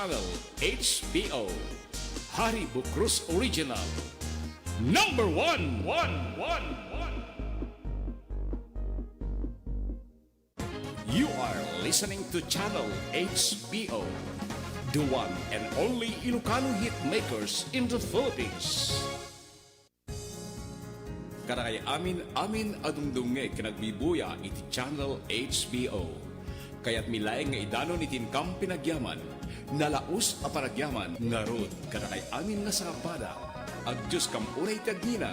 Channel HBO. Hari Bukros Original. Number one. You are listening to Channel HBO, the one and only Ilocano hit makers in the Philippines. Karakay amin adungdunge kinagbibuya iti Channel HBO. Kaya't milayang nga idano nitin kam pinagyaman, nalaos a paragyaman, ngarod karakay amin nga sakabada. Agdiyos kam unay tagina,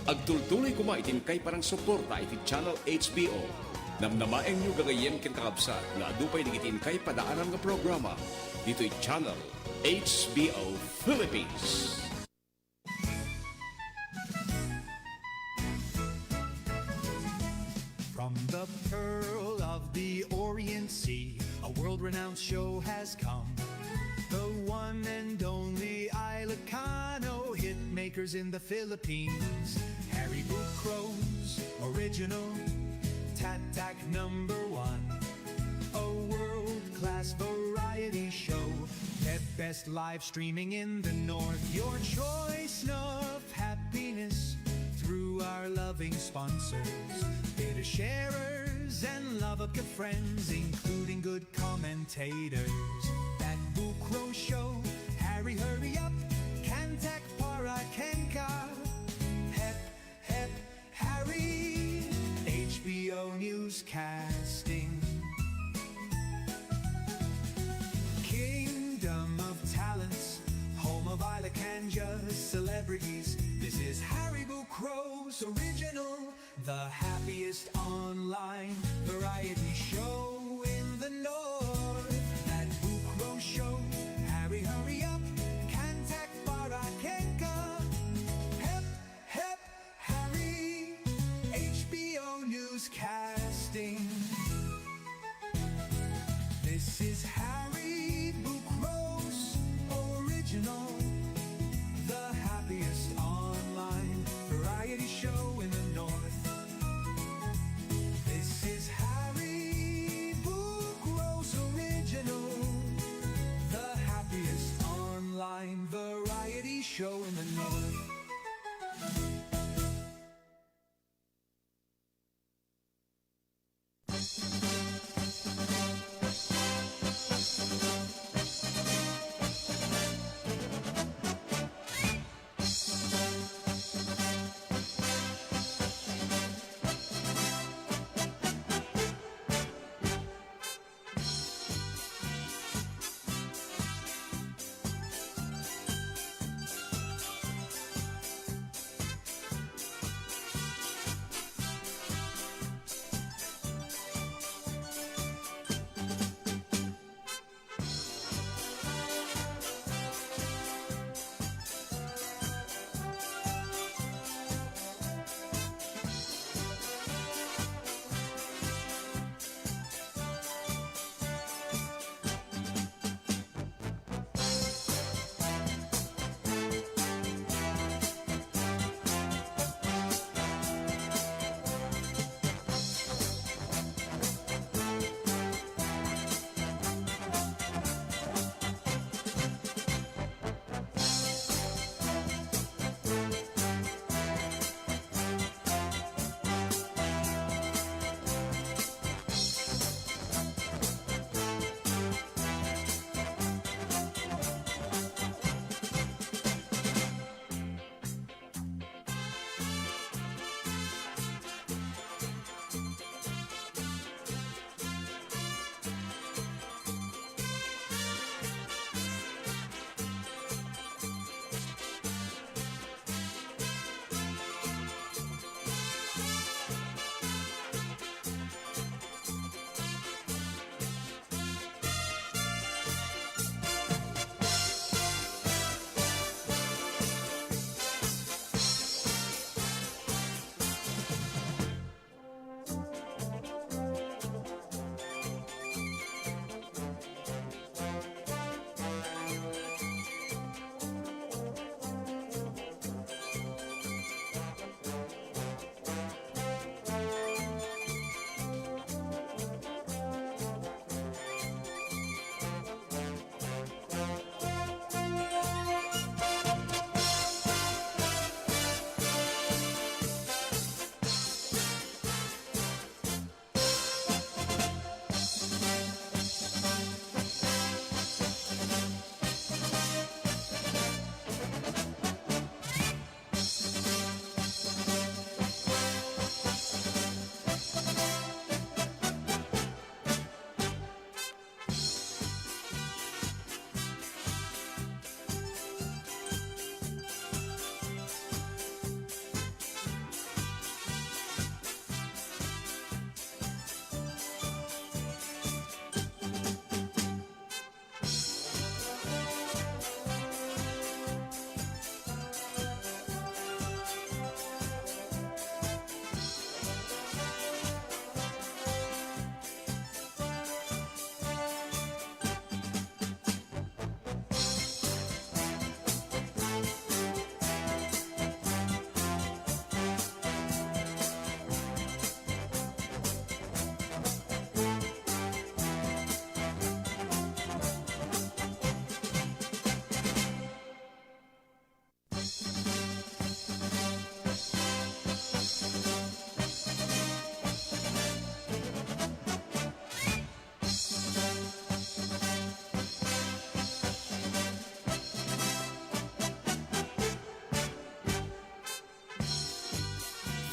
agtultuloy kuma itin kay parang suporta iti Channel HBO. Namnamaeng nyo gagayem kintakabsat na adupay digitin kay padaanan nga programa dito'y Channel HBO Philippines. From the pearl of the Orient Sea, a world-renowned show has come. The one and only Ilocano hit makers in the Philippines. Harry Bukros Original Tat-Tak number one, a world-class variety show. The best live streaming in the North. Your choice of happiness through our loving sponsors. Beta sharers and love of good friends, including good commentators. That Bukro show, Harry hurry up, Kantak para Kenka. Hep, hep, Harry. HBO Newscasting. Kingdom of Talents, home of Ilocanja celebrities. This is Harry Bukros Original, the happiest online variety show in the North. That Bukro show, Harry hurry up, Kantak para Kenka. Hep, hep, Harry. HBO Newscasting. This is Harry Bukros Original, the happiest online variety show in the North. This is Harry Bukros Original, the happiest online variety show in the North.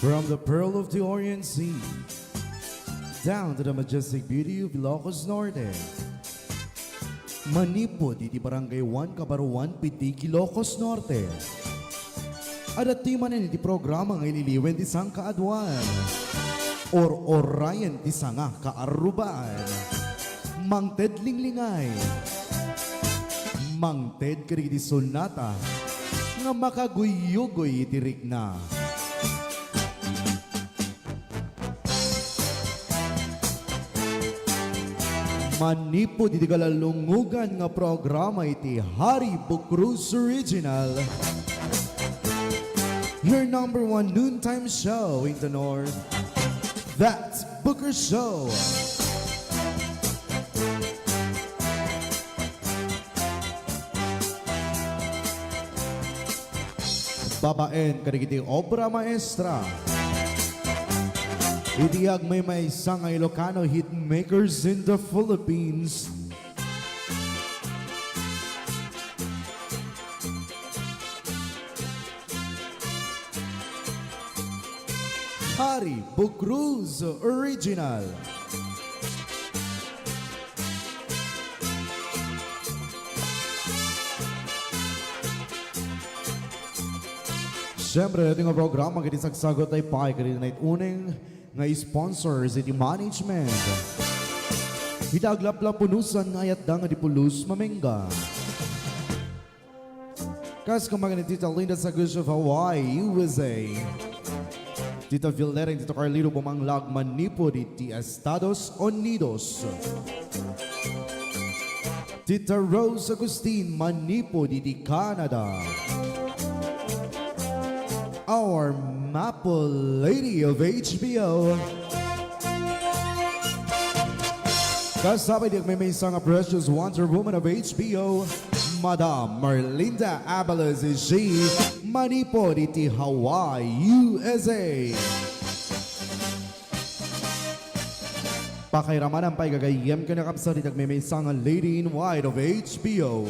From the Pearl of the Orient Sea down to the majestic beauty of Ilocos Norte, manipod iti Barangay 1 Kabaruan Piti Ilocos Norte. Adatiman iti programa nga ililiwen ti sang kaadwan or orayan ti sanga kaarubaan. Mangted linglingay, mangted kariti sonata nga makaguyugoy iti rikna. Manipod iti kalalungugan nga programa iti Hari Bukrus Original. Your number one noontime show in the North. That's Booker Show. Babaen karigiti obra maestra. Itiyag may isang Ilocano hitmakers in the Philippines. Hari Bukrus Original. Siyempre, ating programa kiti sagsagot ay kiti na ituneng nga sponsors iti management. Itaglaplap punusan nga ayat da nga di pulus mamenga. Kas kumagan ni Tita Linda Sagush of Hawaii, USA. Tita Villera and Tito Carlito Bumanglag Manipod iti Estados Unidos. Tita Rose Agustin Manipod iti Canada. Our Maple Lady of HBO. Kasabay di may isang precious Wonder Woman of HBO, Madam Merlinda Abalos is she, Manipod iti Hawaii, USA. Pakairaman ang paigagayem ka na kapsa di may isang Lady in White of HBO.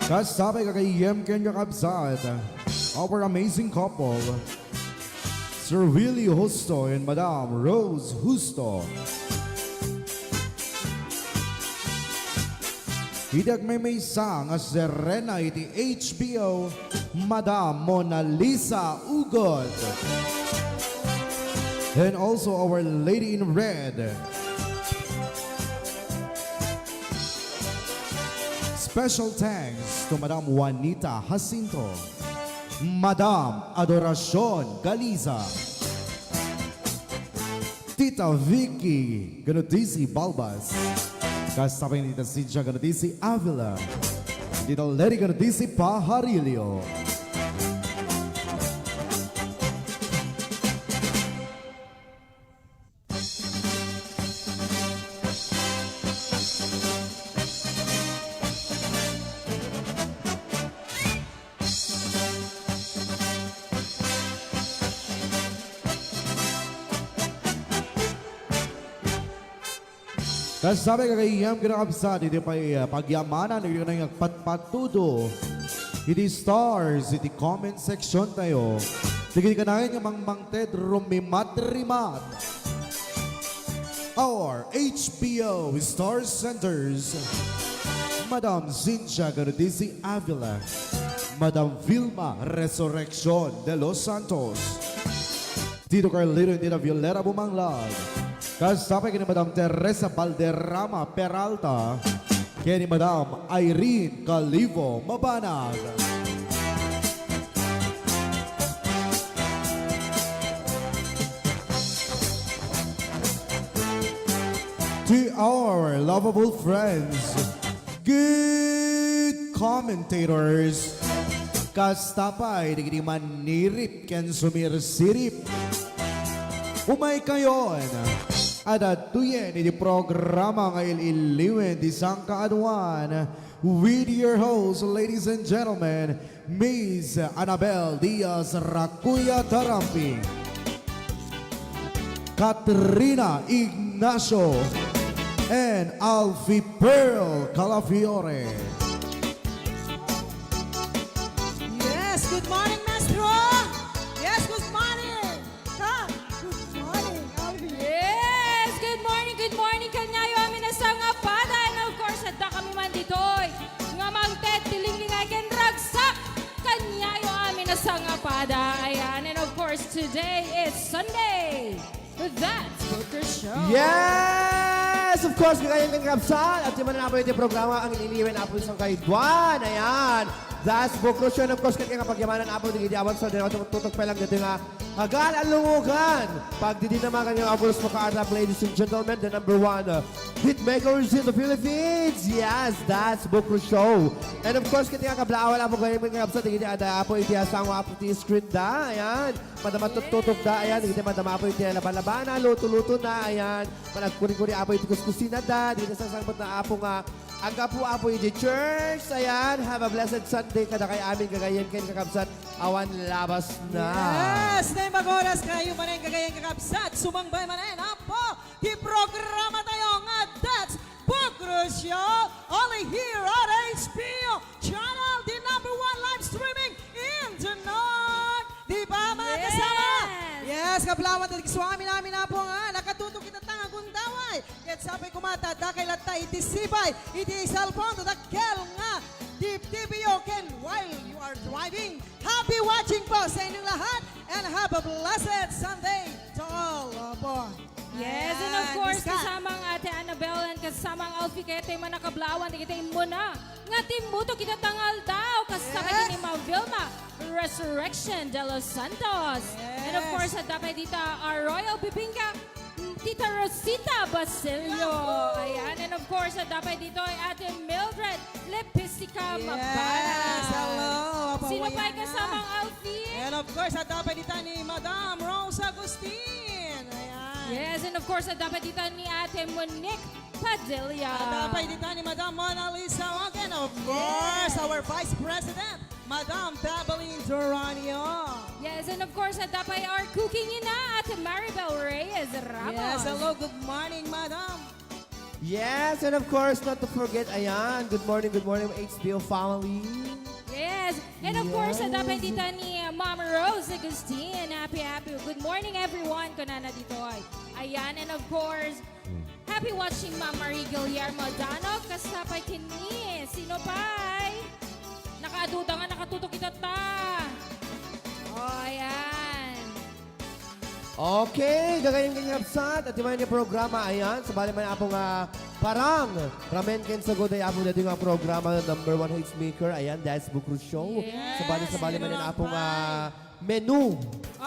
Kasabay kakayem kanya kapsat, our amazing couple, Sir Willie Justo and Madam Rose Justo. Hidag may sang as Serena iti HBO, Madam Mona Lisa Ugod. And also our Lady in Red, special thanks to Madam Juanita Jacinto, Madam Adoracion Galiza, Tita Vicky Ganotisi Balbas, kasabay ni Tita Cynthia Ganotisi Avila, Tita Letty Ganotisi Pajarillo. Kasabi kakayam kinakapsat, iti pagyamanan, iti na yung patpatudo, iti stars, iti comment section tayo. Tigil ka na yung mangmangted rumimat-rimat. Our HBO Star Centers, Madam Cynthia Ganotisi Avila, Madam Vilma Resurrection de Los Santos, Tito Carlito and Tita Violeta Bumanglag, kasabay kini Madam Teresa Valderrama Peralta, kaya ni Madam Irene Calivo Mabanag. To our lovable friends, good commentators, kastapay di manirip ken sumirsirip. Umay kayon, adatuyen iti programa ngayon iliwen di sang kaadwan with your host, ladies and gentlemen, Miss Annabel Diaz Racuya Tarampi, Katrina Ignacio, and Alfie Pearl Calafiore. Yes, good morning, Maestro! Inasangapada. Ayan. And of course, today is Sunday. That's Booker Show. Yes! Of course, kagayang kagabsan. At yung na po yung programa ang iniliwan na po isang kaidwan. Ayan. That's Booker Show. And of course, kagayang kapagyamanan na po yung gidiawan sa dinaw tutok pa lang dito nga hagal ang lungugan. Pag di naman kanyang abulos makaarap, ladies and gentlemen, the number one hitmakers in the Philippines. Yes, that's Booker Show. And of course, kagayang kablawal na po kagayang kagabsan. Hindi ada po yung tiyasang mga po yung screen da. Ayan. Madama tutok da. Ayan. Hindi madama po yung tiyalaban-labana. Luto-luto na. Ayan. Managkuri-kuri apo yung kuskusina da. Hindi na sasangbat na apo nga. Aga po apo yung church. Ayan. Have a blessed Sunday. Kada kay amin kagayan kayo kakabsat. Awan labas na. Yes! Na magoras kayo manen kagayang kakabsat. Sumangbay manen. Apo! Di programa tayo nga. That's Booker Show. Only here at HBO Channel. The number one live streaming in the North. Di ba mga kasama? Yes, kablawat at swami namin na po nga. Nakatutok kita tanga gundaway. Ket sapay kumata. Dakay lata iti sibay. Iti salpon. Dakkel nga. Deep TVO can while you are driving. Happy watching po sa inyong lahat. And have a blessed Sunday to all. Opo. Yes, and of course, kasamang Ate Annabelle and kasamang Alfie kaya tayo manakablawan, di kita muna. Nga timuto kita tangal daw, kasama ni Ma'am Vilma, Resurrection de los Santos. And of course, at dapat dito, our Royal Bibingka, Tita Rosita Basilio. Ayan, and of course, at dapat dito ay Ate Mildred Lepistica Mabana. Yes, hello. Opo, Sino pa ay wayan na. kasamang Alfie? And of course, at dapat dito ni Madam Rose Agustin. Ayan. Yes, and of course, at dapat dito ni Ate Monique Padilla. At dapat dito ni Madam Mona Lisa Wagen. Of course, our Vice President, Madam Babylin Duranio. Yes, and of course, at dapat our cooking ina, Ate Maribel Reyes Ramos. Yes, hello, good morning, Madam. Yes, and of course, not to forget, ayan. Good morning, HBO family. Yes, and of course, at dapat dito ni Ma'am Rose Agustin. Happy. Good morning, everyone. Kunana dito ay. Ayan, and of course, happy watching Ma'am Marie Guillermo Dano. Kasapay kini. Sino pa ay? Nakaduda nga, nakatutok ito ta. Oh, ayan. Okay, gagayang kanyapsat at yung mga programa, ayan, sabali man apo nga parang ramen ken sa goday apo na nga programa number one hits maker, ayan, that's Bukru Show. Yes, Sabali man yun apo ang nga menu,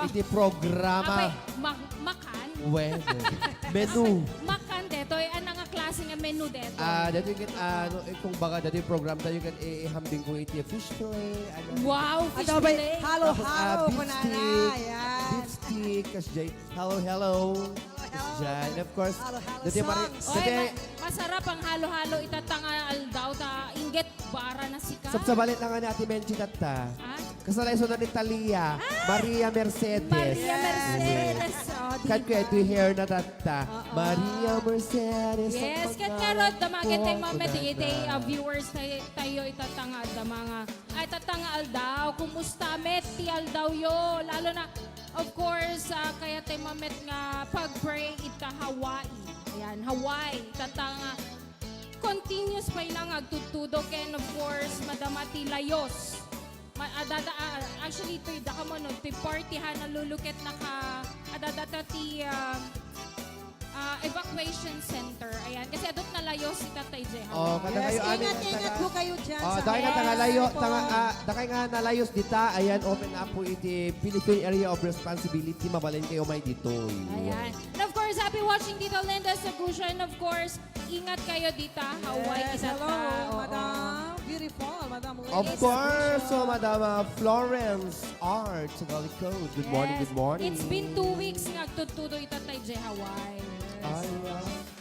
iti programa. Apay, makan? Well, menu. Makan deto, ay anang nga klase nga menu deto. Dati yung ano, kung baga, dati yung program tayo yung ihambing ko iti fish fillet, ano. Wow, fish At dapat, fillet. halo-halo Tapos, po na na. Ayan. beef stick, kasjay, hello. Kasjay, and of course, Halo-halo dati songs. Oy, masarap ang halo-halo itatanga aldaw ta inget bara na sika. sabsabalit lang nga ni Ate Menchi Tata. Ah? Kasalay sunod ni Talia, Maria Mercedes. Maria Mercedes. Oh, Kat ko ito yung hair na tata. Maria Mercedes. Yes, kat nga rod, damagan tayo mga metigitay viewers tayo itatanga da mga ay tatanga aldaw. Kumusta met ti aldaw yo? Lalo na, of course, kaya tayo mamet nga pag-pray ita Hawaii. Ayan, Hawaii. Tatanga continuous pa ilang agtutudo ken of course madamati layos. Actually, ito'y da ka mo, no? Ito'y partihan na luluket na ka, adadata ti evacuation center. Ayan, kasi adot na layo si Tatay Jehan. Oh, kada kayo amin. Ingat po kayo dyan Oh, sa dahil nga amin. tangalayo, Po. dakay nga nalayos dita, ayan, open up po iti Philippine Area of Responsibility, mabalin kayo may dito. Ayan. And of course, happy watching dito, Linda Sagusha. And of course, ingat kayo dito, Hawaii. Yes, kita hello, ta. Oo. Madam. Beautiful, Madam Of Ladies. course, so Madam Florence Art, Tagalog Code. Good morning, Yes. good morning. It's been 2 weeks nga agtutudo Tatay Je Hawaii. Yes. Ay,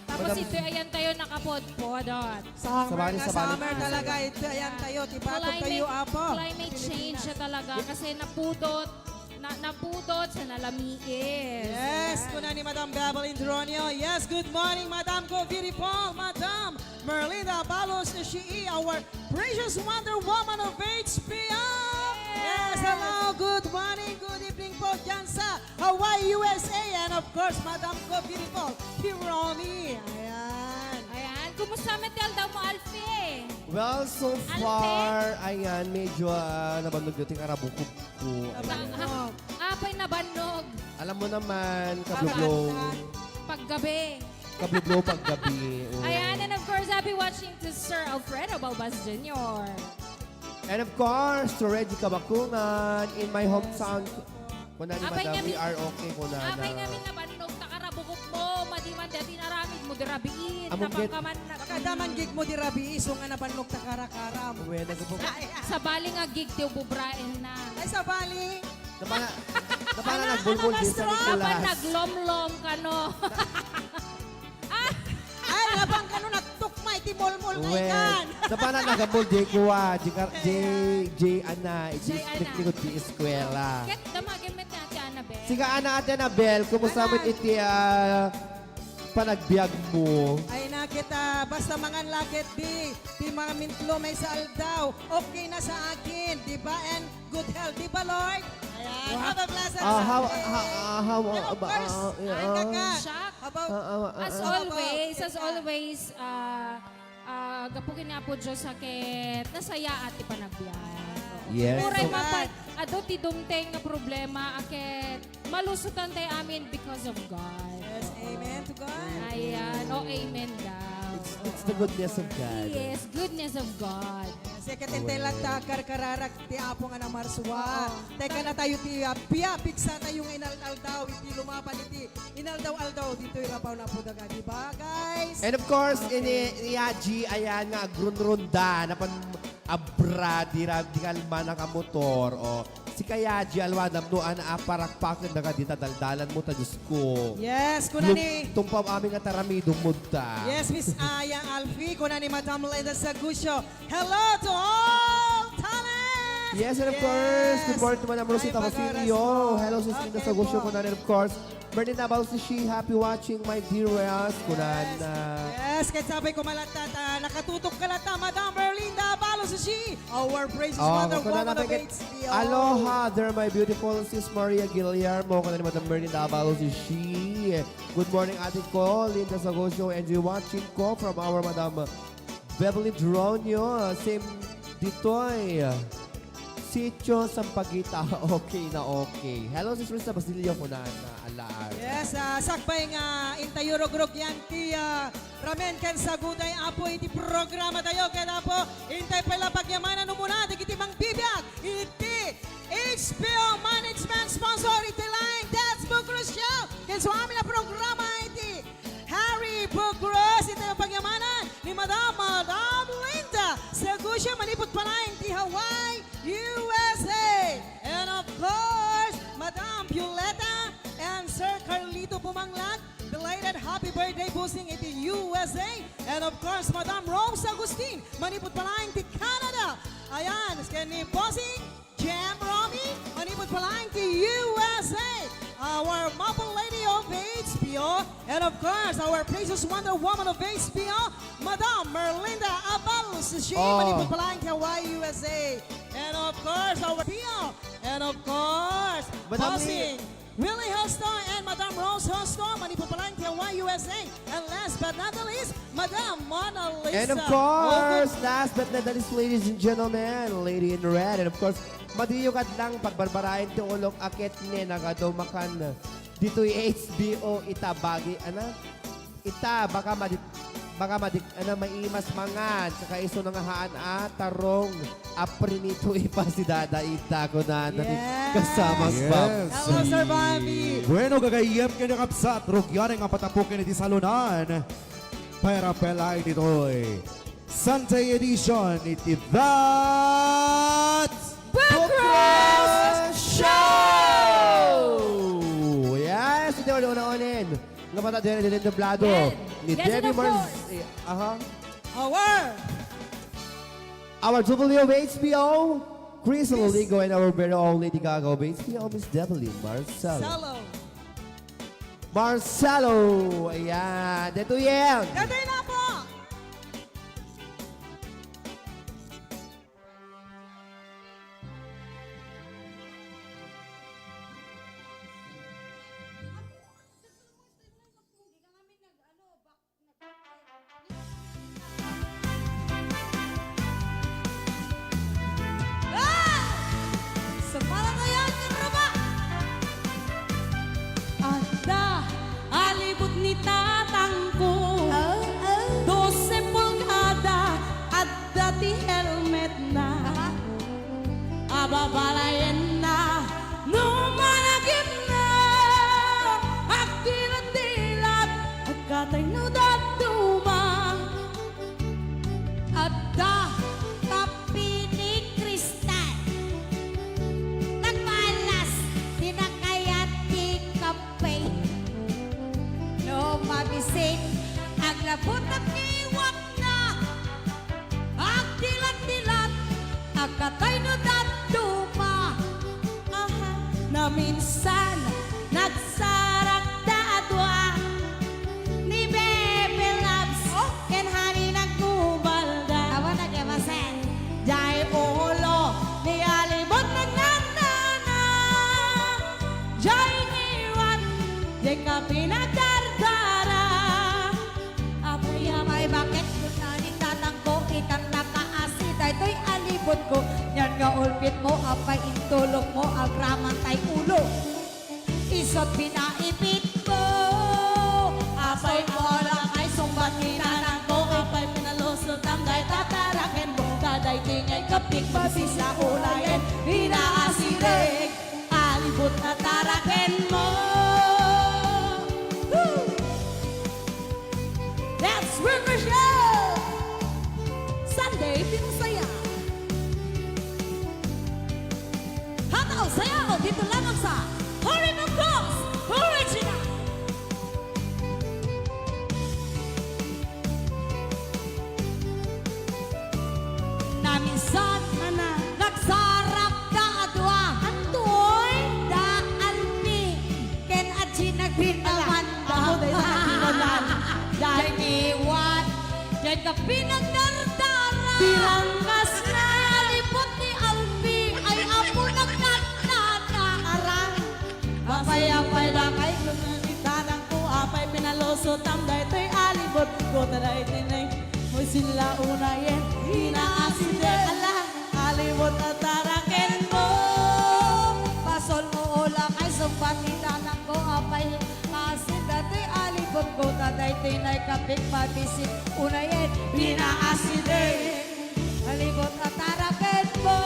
Tapos Madam- ito, ayan tayo nakapod-podot. Summer Sabali, na sabali. summer talaga. Ito, ayan tayo. Tipatog kayo, apo. Climate change siya talaga kasi napudot sa nalamiis. Yes, kuna ni Madam Babylin Duranio. Yes, good morning, Madam Go Beautiful, Madam Merlinda Balos na she our precious Wonder Woman of HBO. Yes, hello, good morning, good evening po dyan sa Hawaii, USA. And of course, Madam Go Beautiful, Hironi. Ayan. Ayan. kumusta met Aldaw mo, Alfie? Well, so far, ayan, medyo nabandog yung karabukog ko. Apay na banog. Alam mo naman, kabluglo. Paggabi. Kabluglo paggabi. Ayan, and of course, I'll be watching to Sir Alfredo Balbas Jr. And of course, to Reggie Kabakungan in my hometown. Kuna ni Apay Madam, nga we are okay kuna na. Apay nga na banog, takarabukot mo, madiman dati naramid mo, dirabiin, Among get- napangkaman na. Kadaman gig mo di rabi, iso nga nabanlog ta karakaram. Uwe, nagpo. Sa bali nga gig, tiyo bubrain na. Ay, sa bali. Napana nagbulbul din sa Kapag Nicolas. naglomlom ka, no? Ay, labang ka no, nagtukmay, timolmol Uwe, kay kan. napana nagabul di kuwa, J Ana, J. Ana. Nikot di eskwela. Ket, damagin met na si Annabelle. Siga Ana ate Anabel, kumusta mo iti panagbiag mo? Ay nakita, basta mga lakit di mga mintlo may sa aldaw, okay na sa akin, di ba? And good health, di ba Lord? Ayan, have a blessed Sunday. How And of course, ay kaka. Shock. About, As always, gapugin nga po Diyos sakit, nasaya at ipanagbiyan. Yes. Muray So- mapag, ado ti dumteng nga problema, akit malusutan tayo amin because of God. yes, amen to God. Ayan, amen daw. It's the goodness of God. Yes, goodness of God. Sige, tintay lang ta, karkararak, ti apo nga na marswa. Teka na tayo ti piya, piksa tayo ng inaldaw, iti lumapan, iti inaldaw-aldaw, dito yung rapaw na po daga, di ba guys? And of course, ini Yaji, ayan nga, grunrunda, napan abra, di kalma na kamotor, o. Si Kayaji, alwanam no, aparakpakan na ka, di tadaldalan mo, ta Diyos ko. Yes, kuna ni... Tumpam aming nga taramidong munta. Yes, Miss Aya Alfie, kuna ni Madam Leda Sagusyo. Hello to all talents! Yes, and of course, good morning to Madam Rosita Ay, Basilio. pagaras. Hello, Sis Linda Okay Sagusyo, po. kunan, and of course, Bernard Nabaw si She, happy watching, my dear Reyes, kunan na. Yes, kahit sabay ko malatata, nakatutok ka lata, Madam Berlinda Balosushi, our precious Oh, mother, kunan woman of natin. HBO. Aloha there, my beautiful sis Maria Guillermo, kunan ni Madam Bernard Nabaw si She. Good morning, ate ko, Linda Sagusyo, and you watching ko from our Madam Beverly Dronio, same ditoy. Sitio Sampaguita, okay na okay. Hello, Sis Risa Basilio, kunan na alaan. Yes, sakbay nga intayurog-rog yan ti ramen ken sagutay apo iti programa tayo ken apo intay pala pagyamanan muna iti mang bibiyag iti HBO Management Sponsor iti line That's Bugros Show ken so amin na programa iti Harry Bugros iti pagyamanan ni Madam Linda Sagusya manipot pa na iti Hawaii USA and of course Madam Violeta and Sir Carlito Pumanglat, belated happy birthday boosting iti USA. And of course, Madam Rose Agustin, manipot palaing ti Canada. Ayan, ni Bossing, Jam Romy, manipot palaing ti USA. Our Maple Lady of HBO. And of course, our precious Wonder Woman of HBO, Madam Merlinda Avalos. She manipot palaing ti Hawaii, USA. And of course, our Pio. And of course, Madam Bossing. Willie Houston and Madam Rose Houston, Manipupalang Hawaii, USA. And last but not the least, Madam Mona Lisa. And of course, last but not the least, ladies and gentlemen, Lady in Red. And of course, madiyukad lang pagbarbarayan ti ulok akit ni nagadumakan dito'y HBO itabagi, baka maimas mangan sa iso nga haan tarong aprinito ipa si Dada Ita ko na Yes. kasama Yes. Hello, Sir Bobby. Bueno, gagayem kayo ng kapsat. Rugyaring ang patapukin iti salunan. Para pelay nito'y Sunday edition iti That's Bugros Show! Yes, ito yung una-unin. Nga pata din doblado. Yan. Ni Yes, and Debbie of Mars. course. Our Our W of HBO, Chris Loligo, and our very own Lady Gaga of HBO, Miss Devlin Marcelo. Salo. Marcelo! Ayan, dito yan. Gatoy na po. Na minsan nagsarak da adwa ni Bebe Loves ken hani nagkubalda. Awa na kaya masen. Jai ulo ni alibot nagnanana. Jai niwan jai ka pinagdardara. Abay bakit ko na nitatangko ikang nakaasid ay to'y alibot ko. Yan nga ulpit mo, apay intulog mo, agraman tay ulo. Isot pinaipit ko, Apay ola kay sumbat hinanan ko. Apay pinalusot ang day tatarakin mo. Kaday tingay kapik magsisa ulayan. Hinaasirig, alibot na tarakin mo. Woo! That's River Show! Sunday, pinusaya. Hataw sayaw dito lamang sa Horrid of Ghost Original. na minsan na nagsarap da adwa. Antoy da alpi, ken aji nagpinaman da. Ako day sa kinodan. Dahil iwan, dyan ka pinagdardara. Birangkas na. Alipot ni Alpi ay apo nagnanakaarang. Apay-apay lang kay kunanitanan ko. Apay pinalusot ang daytoy alibot ko. Taray tinay, mo'y sila unayin. Hinaasinde, ala, alibot at tarakin mo. Pasol mo ola kay sumpat hinanan ko apay masin dati alipot ko taday tinay kapit pabisit unayin Hinaasinde, alipot at tarakin mo.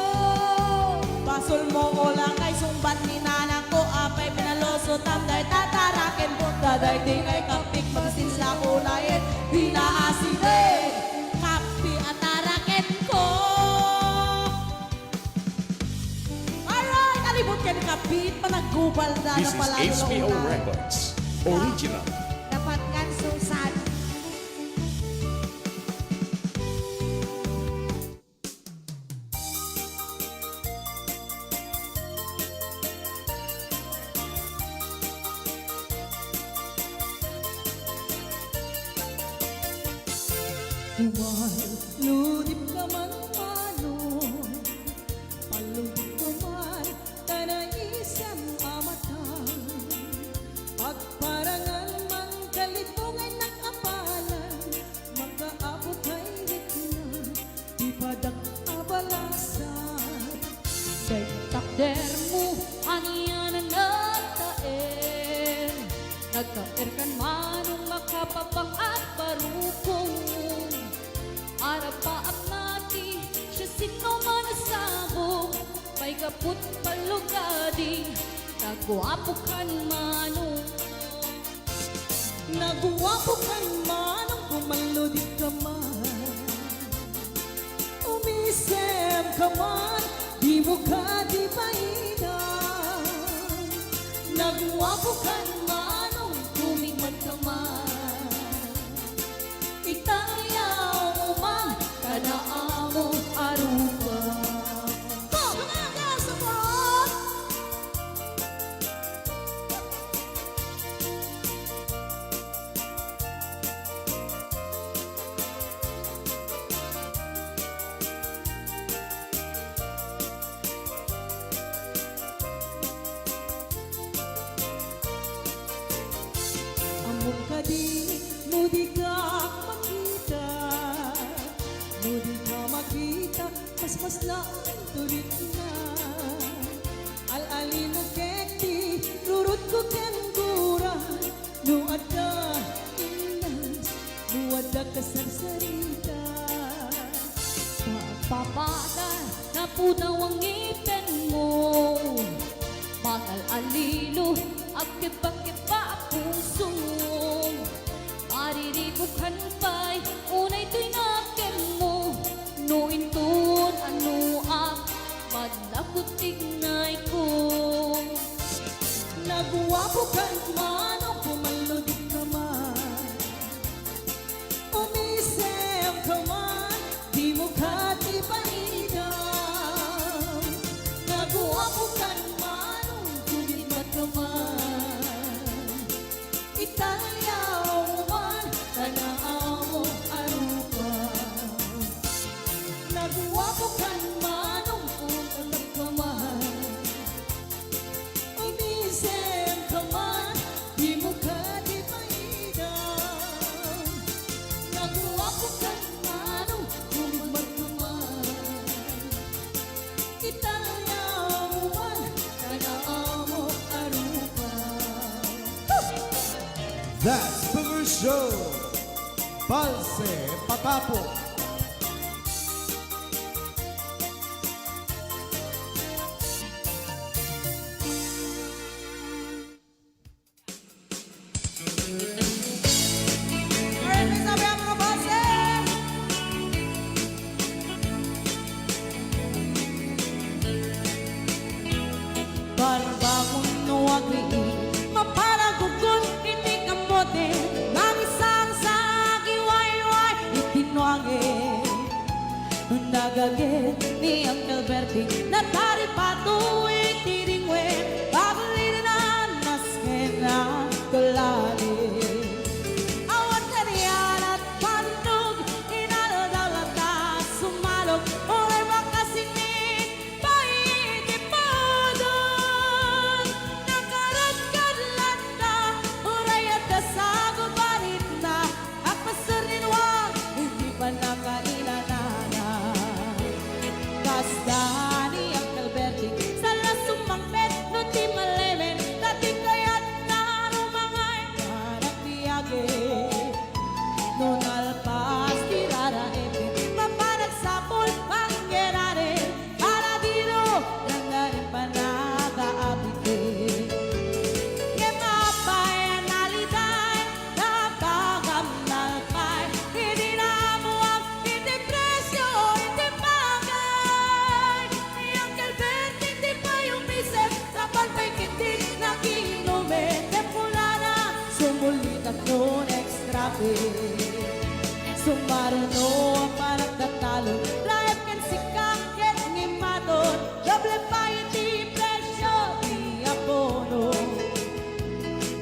pasol mo o lang kay sumbat ni nanang ko. Apay pinalusot ang day tatarakin mo. Taday tingay kapik magsila unayin. Hinaasinde, kapi at tarakin ko. Alright, alibot ka ni kapit. Panagkubal na This na pala. is HBO Records. Original. Dapat kan susan. Ludip ka man manon, paludip ka man, tanayisang amatan. Pagparangal man kalibungan ng apalan, makaabot kay rikna, ipadak abalasan. Kay takder mo, aniya na nagtaer. Nagtaer kan manong makapapang at barukong. Arapaap nati, siya sino manasabong. May kaput palugadi, nagwapo kan manong. Nagwapo kang manong pumaludip ka man. Umisem ka man, di mo ka di mainam. Nagwapo kang manong tumingman ka man. Itayaw mo man, kanaamong aruba. Kumaga sa front! Among kadi, mudi ka makita. Mudi ka makita, mas lang tulit na. Al-ali mo keti, rurut ko ken gura. Nuad ka, inas, nuad ka sarsarita. Pagpapata na punaw ang ngipin mo. Magal-alilo, agkipa-kipa ang puso. Mariribukan pa'y unay to'y nakin mo. Nuintun ano ang maglaputig-nay ko. Nagwapo kang manong pumaludip ka man. Umisem ka man, di mo ka di painam. Nagwapo kang manong That's Booger Show. Balse Patapo. Alright, may sabi ang mga boses. Barbakong nuwagi, maparagugon, hindi kamote, nangisang sa giwayway, itinwangi. Nagagit ni Uncle Bertie, natari pato, itiringwe, babalirin na naskena, kulani. Awan ka riyan at pandog, inaladaw-lata, sumalog, ulay makasingin, paitipodon. Nakarat-kadlat na, uray at kasagot parit na, akpasarnin wag, hindi pa nakailanana. Kasdani Uncle Bertie, sa lasumang pet, no di malemen, dati kaya't narumangay, anak biyage. Nun alpas tirara ete, mapanagsapol panggerare, para dito, langarin pa nakaabite. Yemapay analiday, napagam nalpay, hindi na mo ang hindi presyo, hindi bagay. Ni Uncle Bertie, hindi pa yung isip, sa palpay hindi nakiinume, tempula na, sumulit at noon extra pay. Sumarano ang parang tatalo, life can sikak, get ngimaton, doble pa iti presyo, di apono.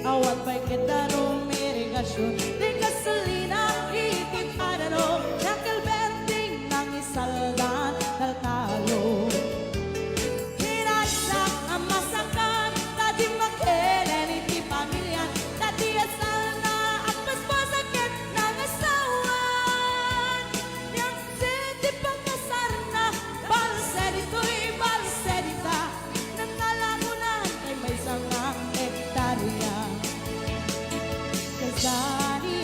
Awan pa'y kitaro may regasyon, di gasolina, itin parano, Uncle Bertie nang isaldan, taltalo. Hinagsak ang masakan, tadi makailan iti pamilyan, tadi asal na at mas masakit ng asawan. Yang siti pagkasar na, balse dito'y balse dita, nangalamunan ay may sangang hektarya. Kasani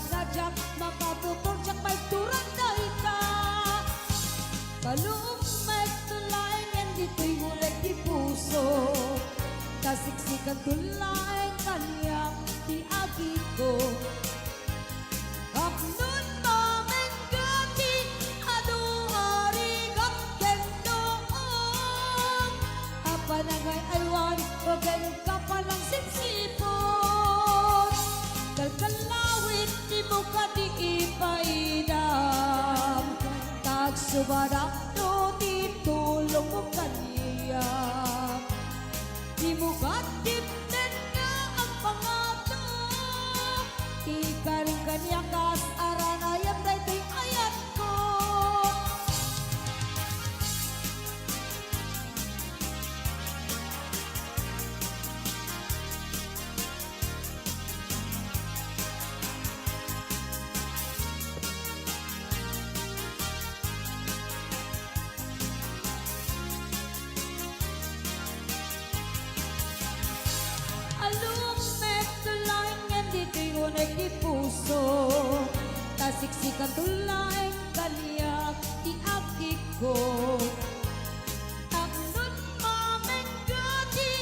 kadyak makatutor jak may turang daita kalung may tulay yan dito'y mulay di puso kasiksikan tulay kanyang di agito Apnun mamen gati adu arigat kendoong apa nangay aywan ogen kapalang sipsipon kalkalawit di muka di ipaidam tagsubadak no di tulong mo kaniya di muka tipnen nga ang pangato ikaring kanya kas aranayam daytoy ayat ko alung met tulay ngan di tingunek di puso tasiksikan tulay kaniyak di akik ko Taknun mamen gati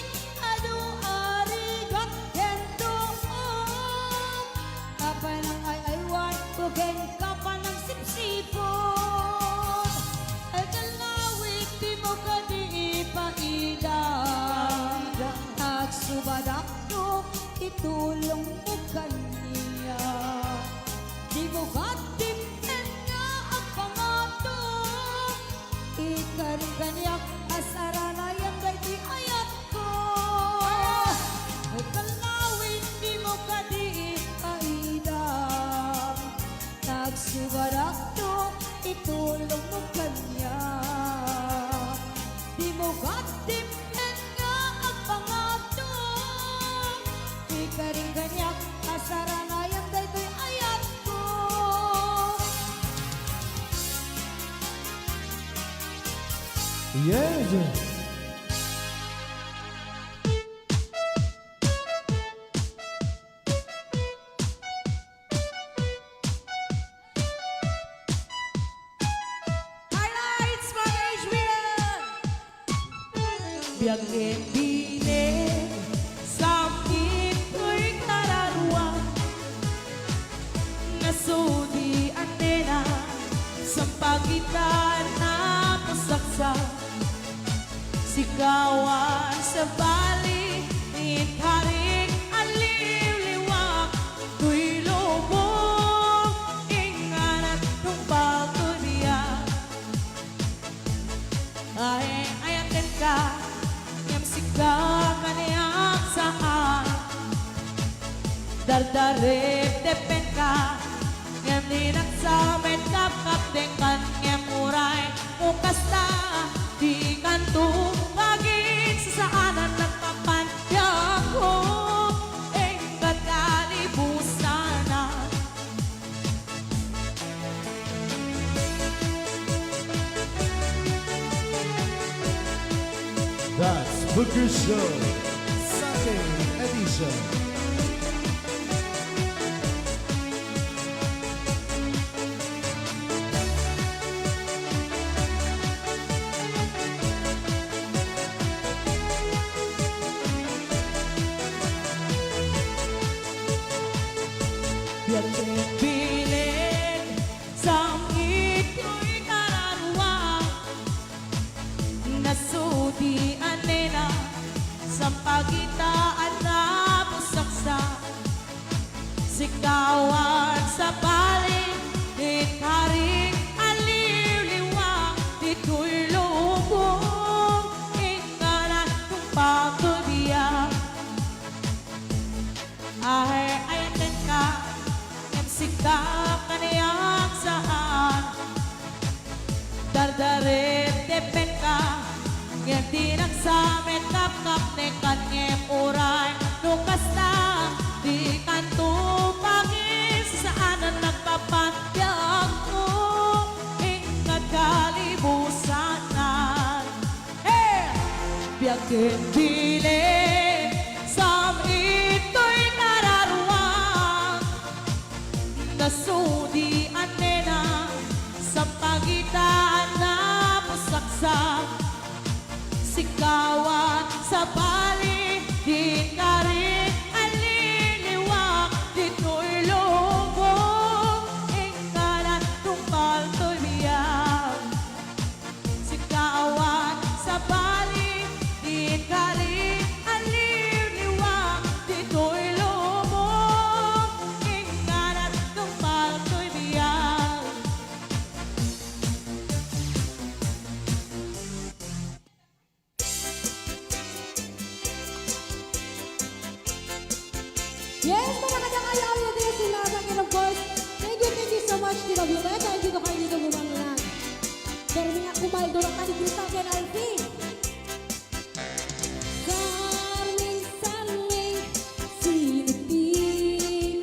adu arigat kendoong kapay ng ay-aywan kugeng kapan ng sipsipon ay kalawit di mo ka di ipaidam Agsubadak ko itulong mo kaniya di mo katipin nga ang pangato ikaring kanyak asaranayan daytoy ayat ko ay kalawit di mo ka di ipaidam Nagsubadak ko itulong mo kanya di mo katipin nga ang pangato ikaring kanyak asaranayan daytoy ayat ko Yes! Highlights mga HBL! Biyagin bine sakit ko'y kararwa nasudi antena sa pagitan na pasaksa sigawan sa bali ikaring aliw-liwak ko'y lubog inganat ng pagkuliya ay ayatin ka yung sigaw kaniyak saan dardarip depen ka yang dinagsamit kapkap dengan yang muray mukasta di kanto pagin sa saanan nagpapantya ko engkat kalibusanan That's Booker Show Sunday edition. yang piling sa ito'y kararwa nasudian nila sa pagitaan na pusaksa sigawan sa paling ikaring aliw-liwak dito'y lubong inganan kung pagkubiyak ay ayatin ka yang sikap kaniyak saan dardarit depen ka yang dinagsamit kapkap ne kanyem uray nukas na di kanto pagis saanan nagpapantyak mo ingat kalibusanan hey! Biyakin biling sa ito'y kararwa nasudi ang nena sa pagitan na pasaksak. Sikawan sa bali, di ka rin aliliwak. Dito'y lubog, ikalat tumpal to'y biyag. Sikawan sa bali, di ka rin aliliwak. Dito'y lubog, ikalat tumpal to'y biyag. Yes, mga kadang-ayaw yun din sila. And of course, thank you so much, Tito Violet. Thank you to kayo dito bumangunan. Pero nga kumaldo lang tani kita Ken Alfie. Sarling, sarling, sinuti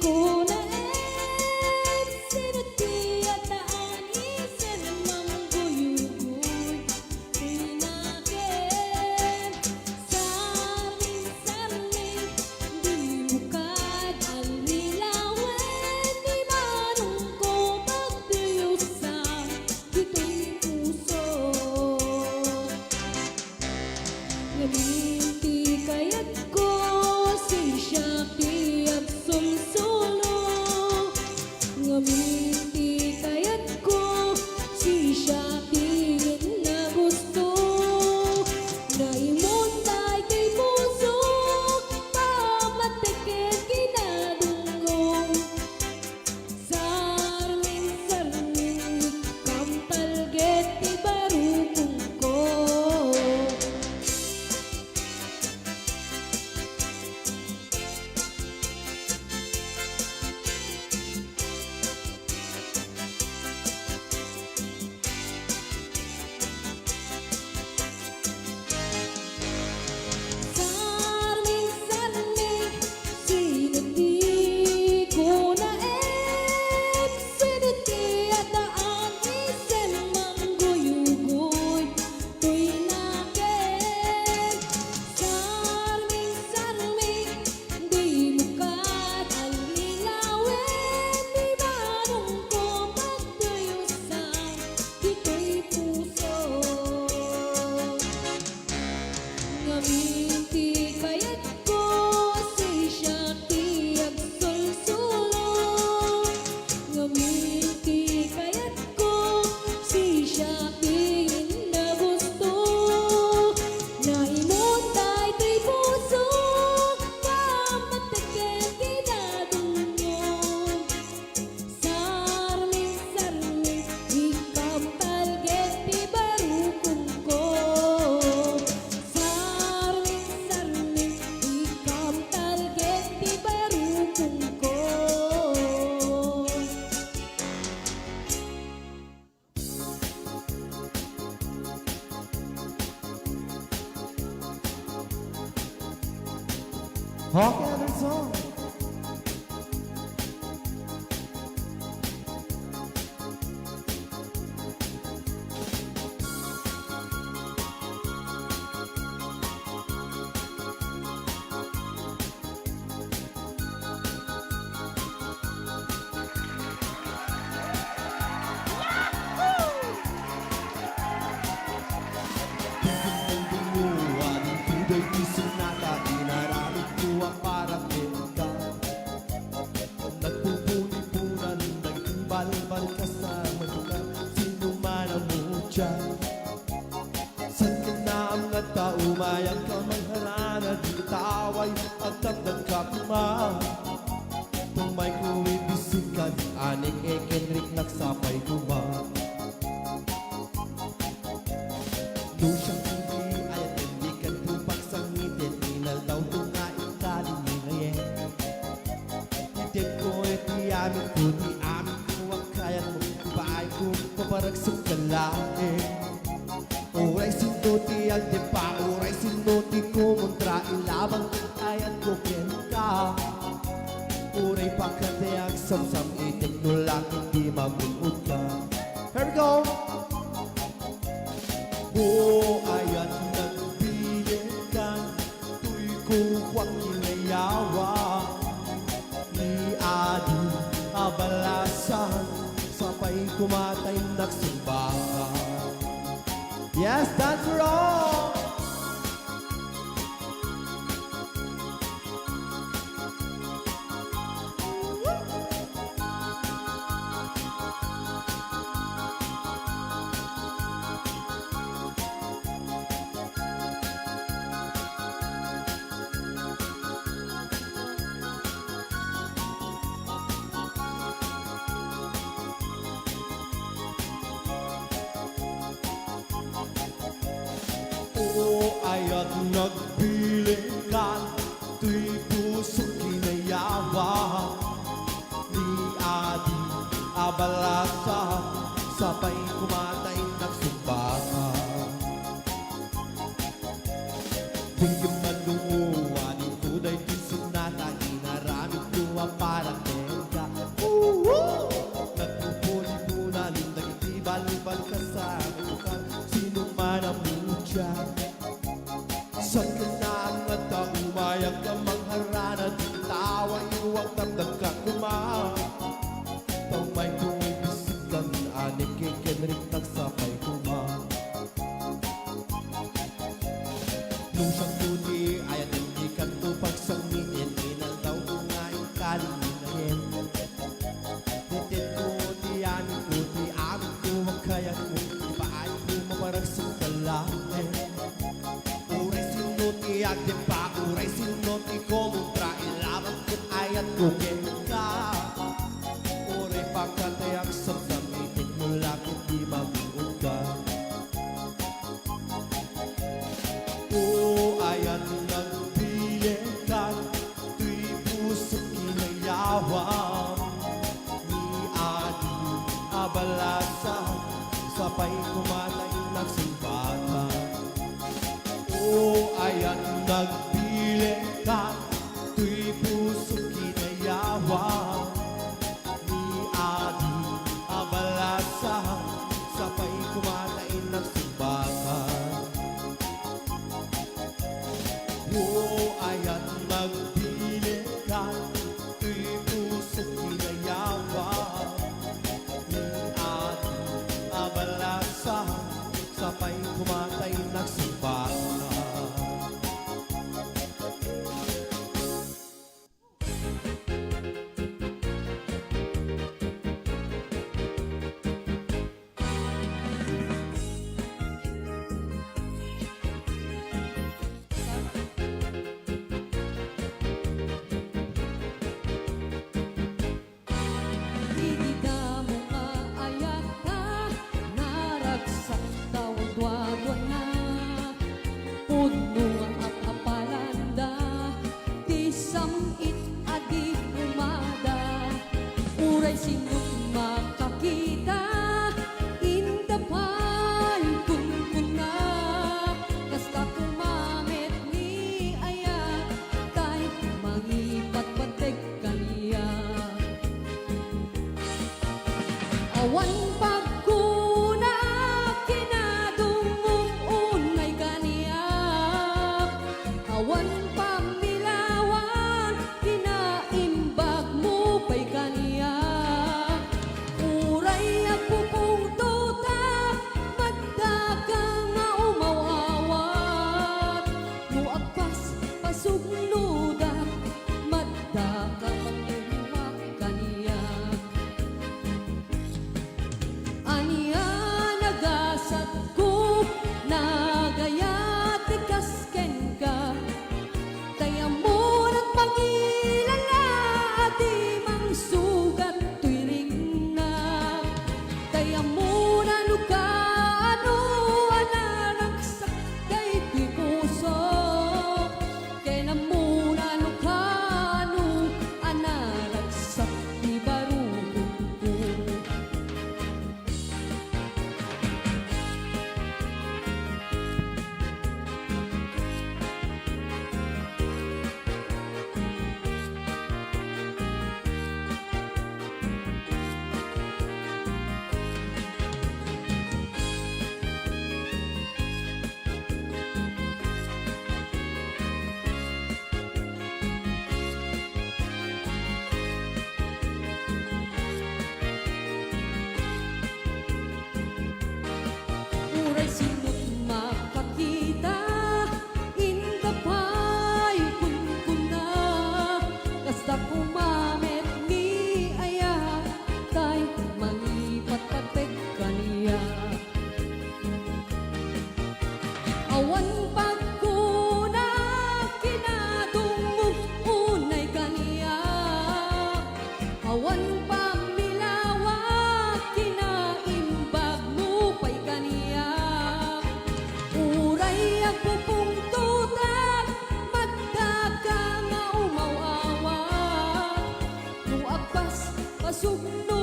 ko na sinuti at naanisan mangguyugoy pinakin. Sarling, sarling, di bukad ang lilawan, di manong ko pagdiyusan, dito'y puso. Ngaminti kaya't ko si Shakti at sumsulo. Ngaminti kaya't ko si Shakti na gusto. Naimuntay kay puso, pamatikit kinadungong. Sarling, sarling, kampalget ibarukong ko. Sarling, sarling, sinuti ko na sinuti at ang isang mangguyugoy to'y nakin. Sarling, sarling, di mukat ang lilawin, di manong ko pagdayusan, dito'y puso. Ngaminti kaya't ko si Shakti at sulsulo. Ngaminti kaya't ko si Shakti na gusto. Naimuntay kay puso, pamatikit kinadungong. Sarling, sarling, ikampalget ibarukong ko. Sarling, sarling, ikampalget ibarukong ko. Okay, another song. Aling tuloy isip nata, inaramid ko ang parang ka. Nagpupuni-punan, nagtimbal-bal ka sa manuka, sino man ang mutya. San ka na ang ngata, umayang ka may harana, di taway at ang nagkakuma. Tumay ko ibisikan, aning ekenrik nagsapay kuma. Doon siyang hindi ay tindikan tupak sa ngitin, inal daw tunga ikalim ni ngayon. Itin ko iti amin ko, di amin ko ang kaya mo, paay ko paparagsak ka lain. Oray sinuti ang dipa, oray sinuti ko muntra, ilabang ayan ko kenta. Oray pakate ang samsam, itin ko lang hindi mamunod ka. Here we go! Ayan nagbiyekan, tuy kukwang inayawa ni Adi Abalas abalasan, sabay kumatay nagsimbahan. Yes, that's wrong! Oo, aya't nagbilikan, tuy puso kinayawa. Ni Adi abalasa, sabay kumatay nagsimbahan. Tingin malunguanin ko da'y tisunata, inaramid ko ang parang tenda. Nagpupuli-punan, nagtibal-ibal ka sa mukhang sino man ang mutya. Saan ka na ang umayag ka mangharana, di tawa iwag tamdag ka kumang. Tao may tumibisig kang anik, kikinrik nagsapay kumang. Nung siyang tuni, aya't hindi ka to pagsangin, inal daw ko nga yung kalinahin. Titit ko, di amin ko, di amin ko, wag kaya ko, di ba ay ko mamarag sa kalahin. Uray sinuti, agdi pa, uray sinuti ko, mutra, ilaban ko, ayat ko, kaya. Uray pagkatayak sa samitin mo, lakit di mabuog ka. Oo, ayan nagbilikan, tuy puso kinayawan. Ni Adi abalasa, sabay kumatay nagsimbahan. Oo, ayan nagbilikan, tuy puso kinayawan. Ni Adi abalasa, sabay kumatay nagsimbahan. Oo, ayan magbilikan, tuy puso kinayawan. Ni Adi abalasa, sabay kumatay nagsimbahan. Digida mo nga ayak ka, naragsak tawag-wagwan na. Puno ang apalanda, di samit adi umada. Uray sinong makakita, indapan kunkuna. Kasta kumamit ni ayak, tay mangipat-patek kaniya. Awan pagkuna, kinadumong unay kaniyak. Awan pamilawan, kinaimbag mo pa'y kaniyak. Uray ako pong tuta, magdaka nga umawawat. Muagpas pasugludak, magdaka paglumak kaniyak.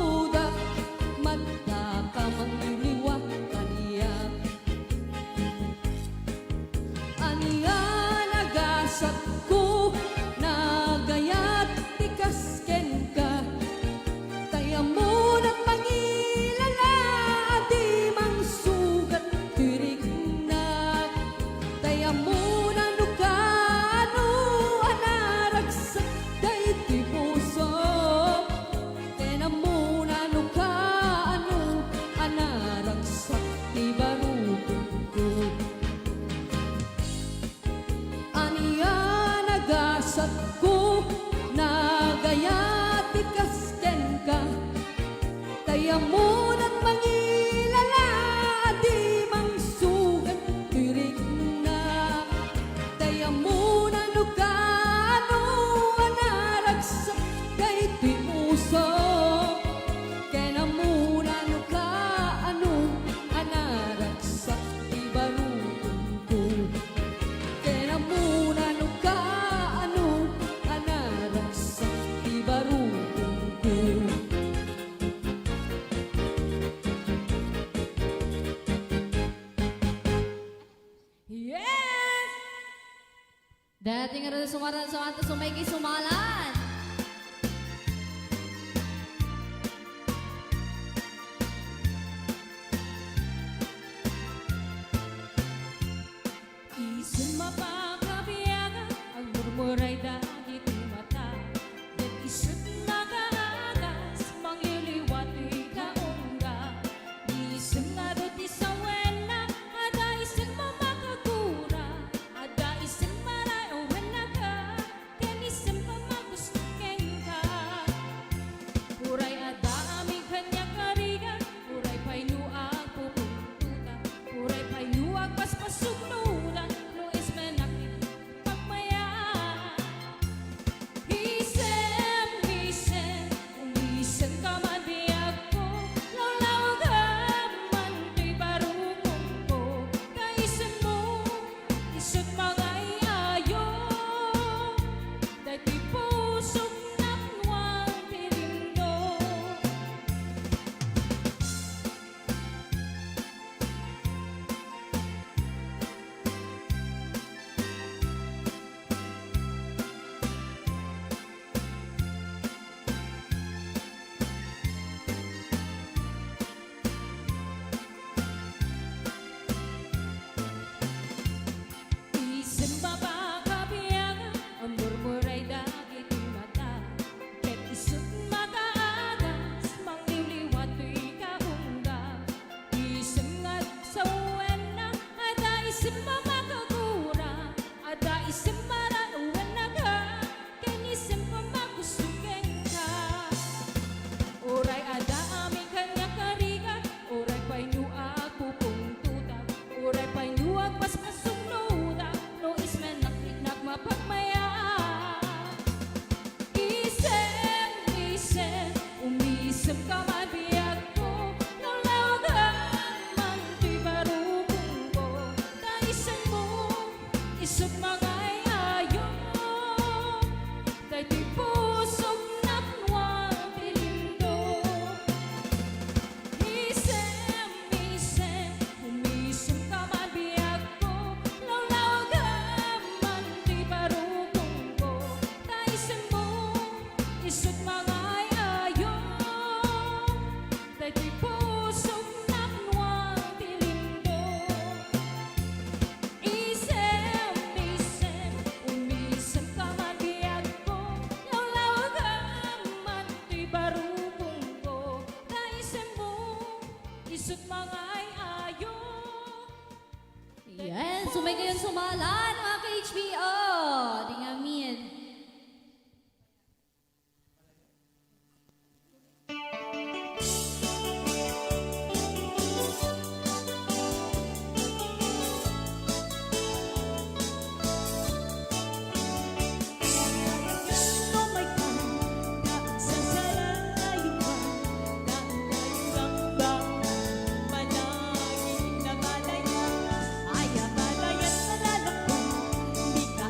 duda Mata ka mangliliwa kaniya Aniya nagasat ko Nagayat tikasken ka Kaya mo't mangilala Di mang sugat tirig na Kaya mo na nukano Anaragsak day ti puso Kaya mo na nukano Anaragsak ti barukong ko Aniya nagasat ko Nagayat ikasken ka Kaya mo na't mangilala Di mang sugat tirig na Kaya mo na nukano Anaragsak kay ti puso Kaya mo na nukano Anaragsak ti barukong ko Kaya mo na nukano Anaragsak ti barukong ko Yes! Dating nga rin sumaran sa ato sumaygay sumalan. Isin mapakabiyaga ang murmuray dahil di mata. Yan isip nakaagas mangliliwat ikaungga. Isin nga do't isawena ada isin mamakagura. Ada isin marayawan na ka ken isin pamagustukin ka. Uray ada aming kanya karigan Uray pa'y nuag pupuntuta Uray pa'y nuag paspasugnuda No is menakit pagmaya Hisem, hisem Umisem ka man biyag ko Lawlaw ka man Di barukong ko Kaisem mo Isot mga iayo Dahil pusok napnuang tirindo Isim baba kabiyaga ang murmuray dagit ti mata Ket isut makaagas mangliliwat ikahungga Isim nga sa uwena ada isim mamakagura Ada isim marauwan na ka ken isim pamagustukin ka Uray ada aming kanya karigan Uray pa'y nuag pupungtuta Uray pa'y nuag paspasugnuda No is menakit nagmapagmaya Isem, isem Umisem ka man biyag ko Lawlaw ka man Di barukong ko Kaisem mo Isot mga iayo Dahil di pusok napnuang tilindo Isem, isem Umisem ka man biyag ko Lawlaw ka man Di barukong ko Kaisem mo Isot mga iayo Dahil di pusok napnuang tilindo Isem, isem Umisem ka man biyag ko Lawlaw ka man Di barukong ko Kaisem mo Isot mga iayo Yan, sumay ngayon sumalan mga ka-HBO. Di nga min. Ay, akala yan na lalakbang, di ka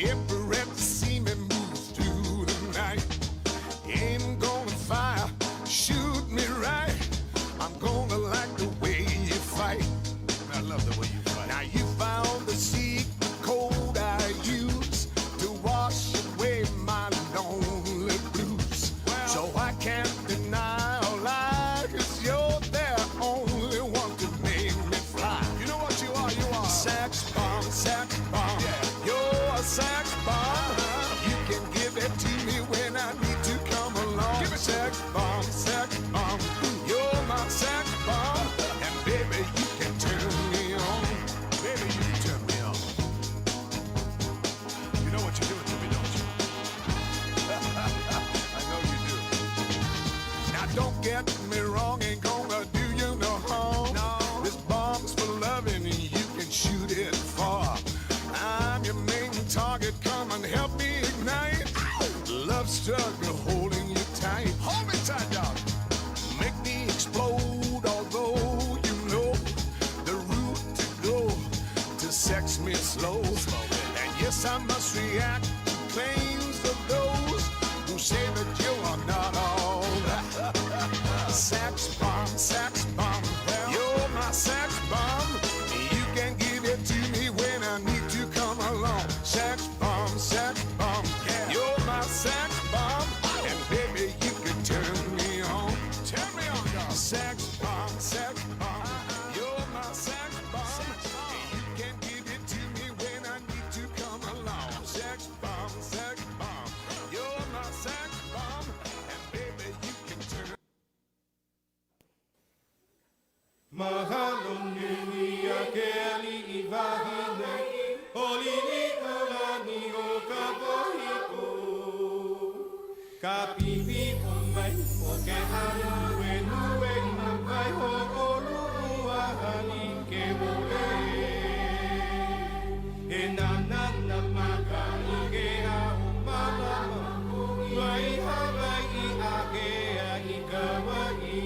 Every rep see me move through the night. Ain't gonna fire, shoot me right. I'm gonna like the way you fight. I love the way you fight. Now you found the secret code I use to wash away my lonely blues. So I can't deny or lie, 'cause you're the only one to make me fly. You know what you are? You are sex bomb, sex bomb. Yeah. You're a sex bomb. You can give it to me when I need to come along. Give it sex bomb, sex bomb. You're my sex bomb. And baby, you can turn me on. Baby, you can turn me on. You know what you're doing to me, don't you? I know you do. Now don't get me wrong, ain't gonna do you no harm. No. This bomb's for loving and you can shoot it far. I'm your main target, come and help me ignite. Love struggle holding you tight. Hold me tight, dog. Make me explode, although you know the route to go to sex me slow. And yes, I must react to claims of those who say that you are not all that. Sex bomb, sex bomb. You're my sex bomb. You can give it to me when I need to come along. Sex bomb, sex bomb. You're my sex bomb. And baby, you can turn me on. Turn me on, dog. Sex bomb, sex bomb. You're my sex bomb. You can give it to me when I need to come along. Sex bomb, sex bomb. You're my sex bomb. And baby, you can turn. Mahalon niya keli ibahine Olini kolani o kapohiko Kapipi umay o kehanu enueng Nangay ho olu uahani ke mole Enanan na makani ke haumala May habay iake a ikawai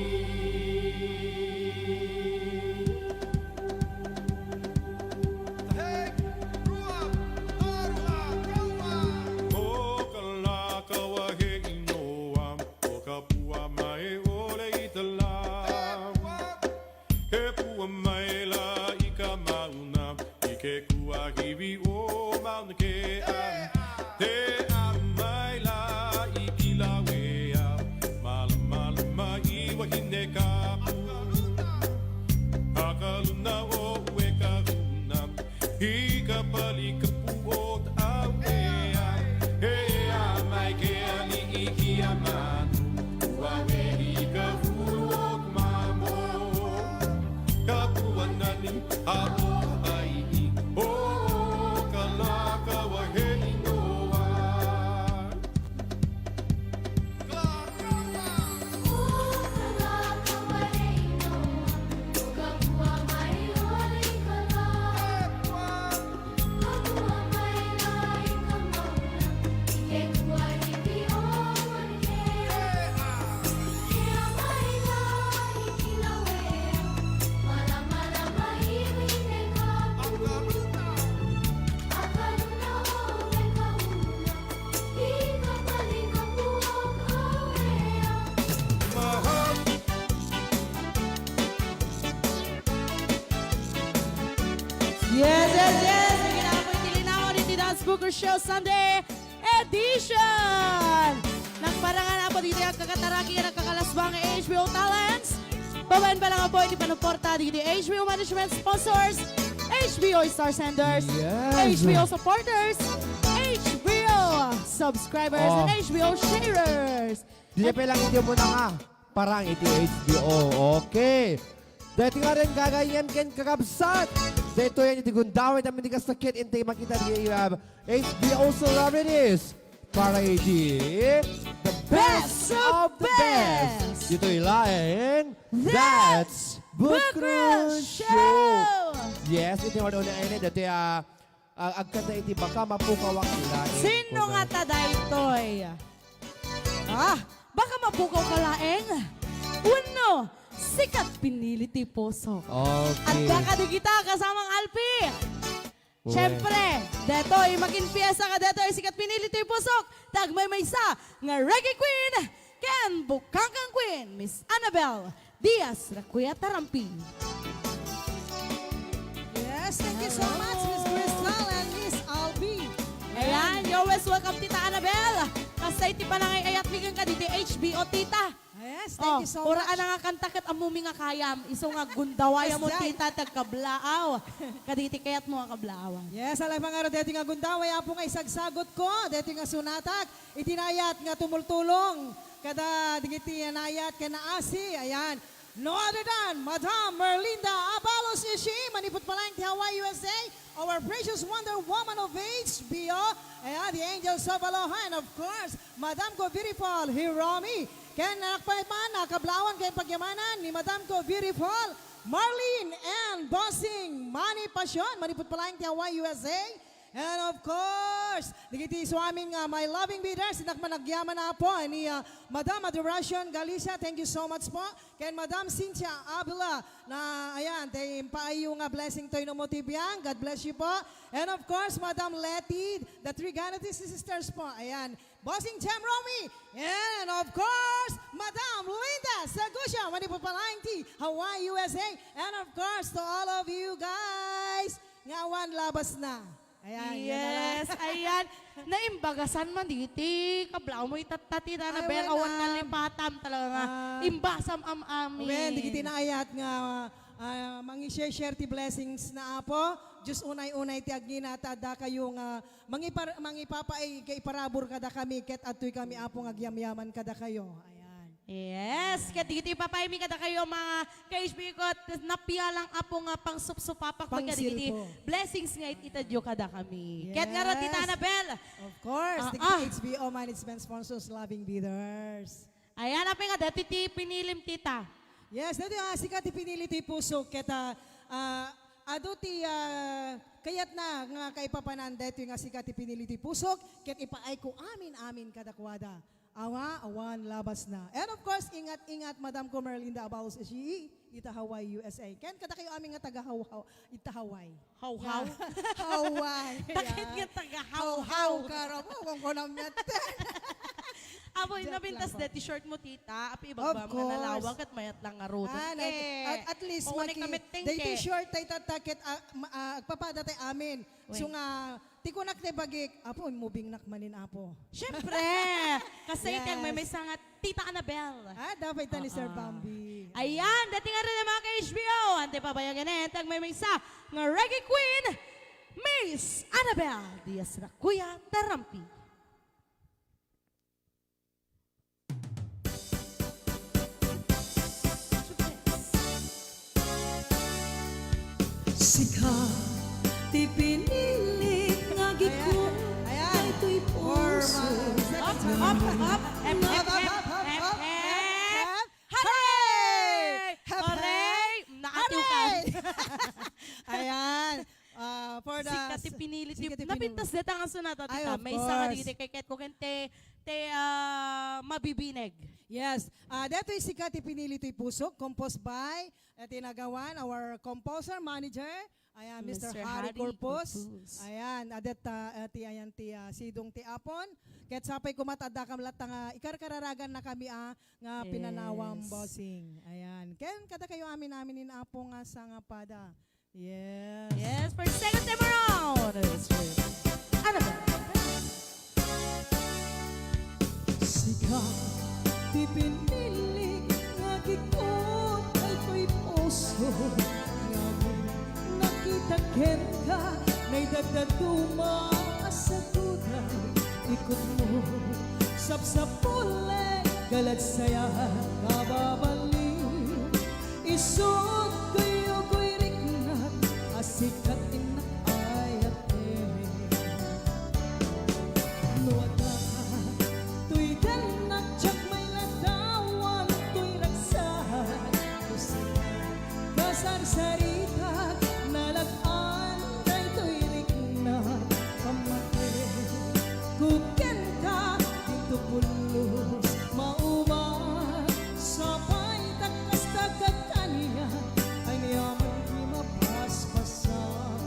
Yes, yes, yes! Sige na po itilinaw ni Dance Booker Show Sunday Edition! Nagparangan po dito ang kakataraki ng kakalasbang HBO Talents. Babayan pa lang po iti panuporta dito HBO Management Sponsors, HBO Star Senders, Yes. HBO Supporters, HBO Subscribers, and HBO Sharers. Di pa lang iti mo na nga. Parang iti HBO. Okay. Dito nga rin gagayan ken kakabsat. Dito yan iti gundawin namin di kasakit. Intay makita di HBO celebrities. Para iti the best of the best. Dito ilain. That's Bukro Show. Yes, iti nga doon na ini. Dito agkata iti baka mapukawak ilain. Sino nga taday itoy? Baka mapukaw ka laeng. Uno, sikat pinili ti Poso. At Okay. baka di kita kasamang Alpi. Siyempre, detoy maging piyesa ka detoy sikat pinili to'y pusok. Tagmay may sa nga reggae queen, Ken Bukangkang Queen, Miss Annabelle Diaz Rakuya Tarampi. Yes, thank you so much, Miss Crystal and Miss Albi. Ayan, you're always welcome, Tita Annabelle. Kasi iti pa na ngay ayat migang ka dito HBO, Tita. Yes, thank you so much. Uraan na nga kanta kat amumi nga kayam. Iso nga gundawaya mo, Yes, Tita, tagkablaaw. Kaditi kayat mo nga kablaawan. Yes, alay pangaro deti nga gundaway apo nga isagsagot ko, deti nga sunatak, itinayat nga tumultulong, kada digiti nayat kana asi, ayan. No other than Madam Merlinda Abalos Ishi, manipot palang ti Hawaii, USA, our precious Wonder Woman of HBO, ayan, the Angels of Aloha, and of course, Madam ko beautiful Hiromi, kaya nakapaiman, nakablawan kay pagyamanan ni Madam ko beautiful Marlene and Bossing Manny Pasyon, manipot palang ti Hawaii, USA, and of course, digiti so aming my loving leaders, sinak managyaman na po ni Madam Adoration Galicia, thank you so much po. Kay Madam Cynthia Abela, na ayan, tayo paayo nga blessing tayo no motibiyang, God bless you po. And of course, Madam Letty, the three Ganatis sisters po, ayan. Bossing Chem Romy, and of course, Madam Linda Sagusha, manipot palang ti Hawaii, USA, and of course, to all of you guys, ngawan labas na. Ayan, Yes, ayan. Naimbagasan man diti. Kablaw mo itatati na Ay, Bel. wala. Awan na limpatam talaga nga. Imbasam am-ami. Well, di kita naayat nga mangi-share ti blessings na apo. Diyos unay-unay ti agninata da kayo nga mangipapay kay parabor kada kami ket atoy kami apo nga agyamyaman kada kayo. Ayan. Yes, kaditi papaymi kada kayo mga ka-HB ko. Napialang apo nga pang supsupapak. Pang Kaditi silpo. blessings nga itadyo kada kami. Yes. Ket nga ro, Tita Annabelle. Of course, Ah, the ah. HBO Management Sponsors Loving Leaders. Ayan, apay nga dati ti pinilim, Tita. Yes, dito sikat ti pinili ti puso ket ado ti kayat na nga kaipapanan dito nga sikat ti pinili ti pusok ket ipaay ko amin kadakwada. Awan labas na. And of course, ingat Madam ko Merlinda Abalos Ishi, ita Hawaii, USA. Ken kada kayo amin nga taga ita Hawaii. How-how? Hawaii. Bakit nga taga-how-how? How karamo kung ko na metten. Aboy, Joke nabintas lang po. deti short mo, Tita. Api Of ibagba mga course. nalawang kat mayat lang nga roto. At least paunik kami day tingke. short tay tatakit agpapada tay amin. So nga tikunak tay bagik apo moving nak manin apo. Siyempre! Kasi Yes. itang may sangat Tita Annabelle. Dapat ta ni Sir Bambi. Ayan, dati nga rin ang mga ka-HBO. Ante pabayagan eh. Tag may sa nga reggae queen, Miss Annabelle Diaz Rakuya Tarampi. Sika, ti pinili nga gikon Ayan. ito'y puso. Up, up, up, F, F, F, F, F. Hooray! Hooray! Nakatiw ka. Ayan. For the Sikat ti pinili. Sikat ti Napintas deta nga sunata, Ay, Tita. of May isa nga course. dito kay Ket ko kente mabibineg. Yes. Dito yung sikat pinili to'y pusok, composed by tinagawan, our composer, manager, ayan, Mr. Harry Corpus. Ayan, adet ayan ti sidong ti apon. Ket sapay kumatada kam lat nga ikarkararagan na kami nga Yes. pinanawam bossing. Ayan. Ken kada kayo amin in apo nga sa nga pada. Yes. Yes, for second time around. Annabelle. Sika, ti pinili nga gikon ito'y puso. Ngayon nakita ken ka, na'y dagdaduma sa tunay. Ikot mo, sapsapule, galad saya, kababaliw. Isod ko'y riknat, asikat inakayat Nuwata, tuy danak, tsak may latawan, tuy raksan. Kasar-sarita, nalagaan, kay tuy riknat, pamate. Kuken ka, dito pulos, mauman, sabay takas tagad kaniya, ay niyaman di mapaspasan.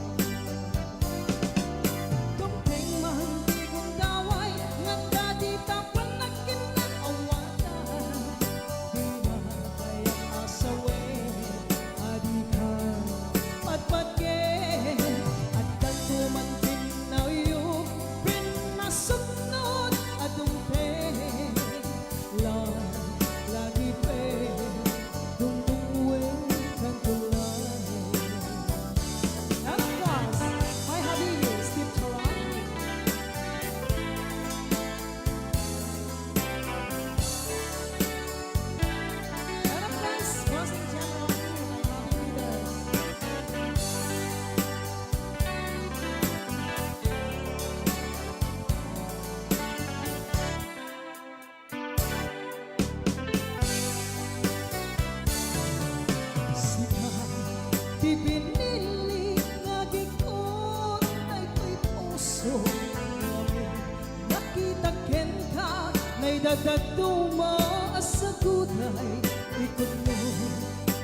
dadagduma sa gulay ikot mo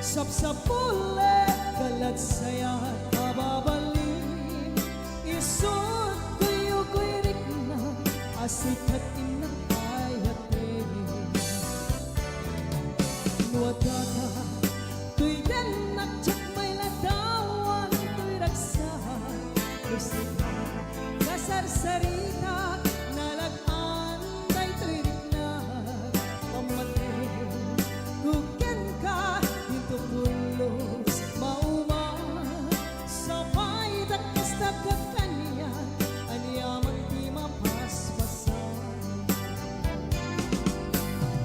sapsapule kalat saya kababalin isot kuyo kuyirik na asikat inakayatin nuwadata tuy den nagtsak may ladawan tuy raksahan kusita kasarsarita nalagaan day tuy riknag pamatay kuken ka dito pulos mauma sabay dakas dagat kanya anyaman di mapaspasan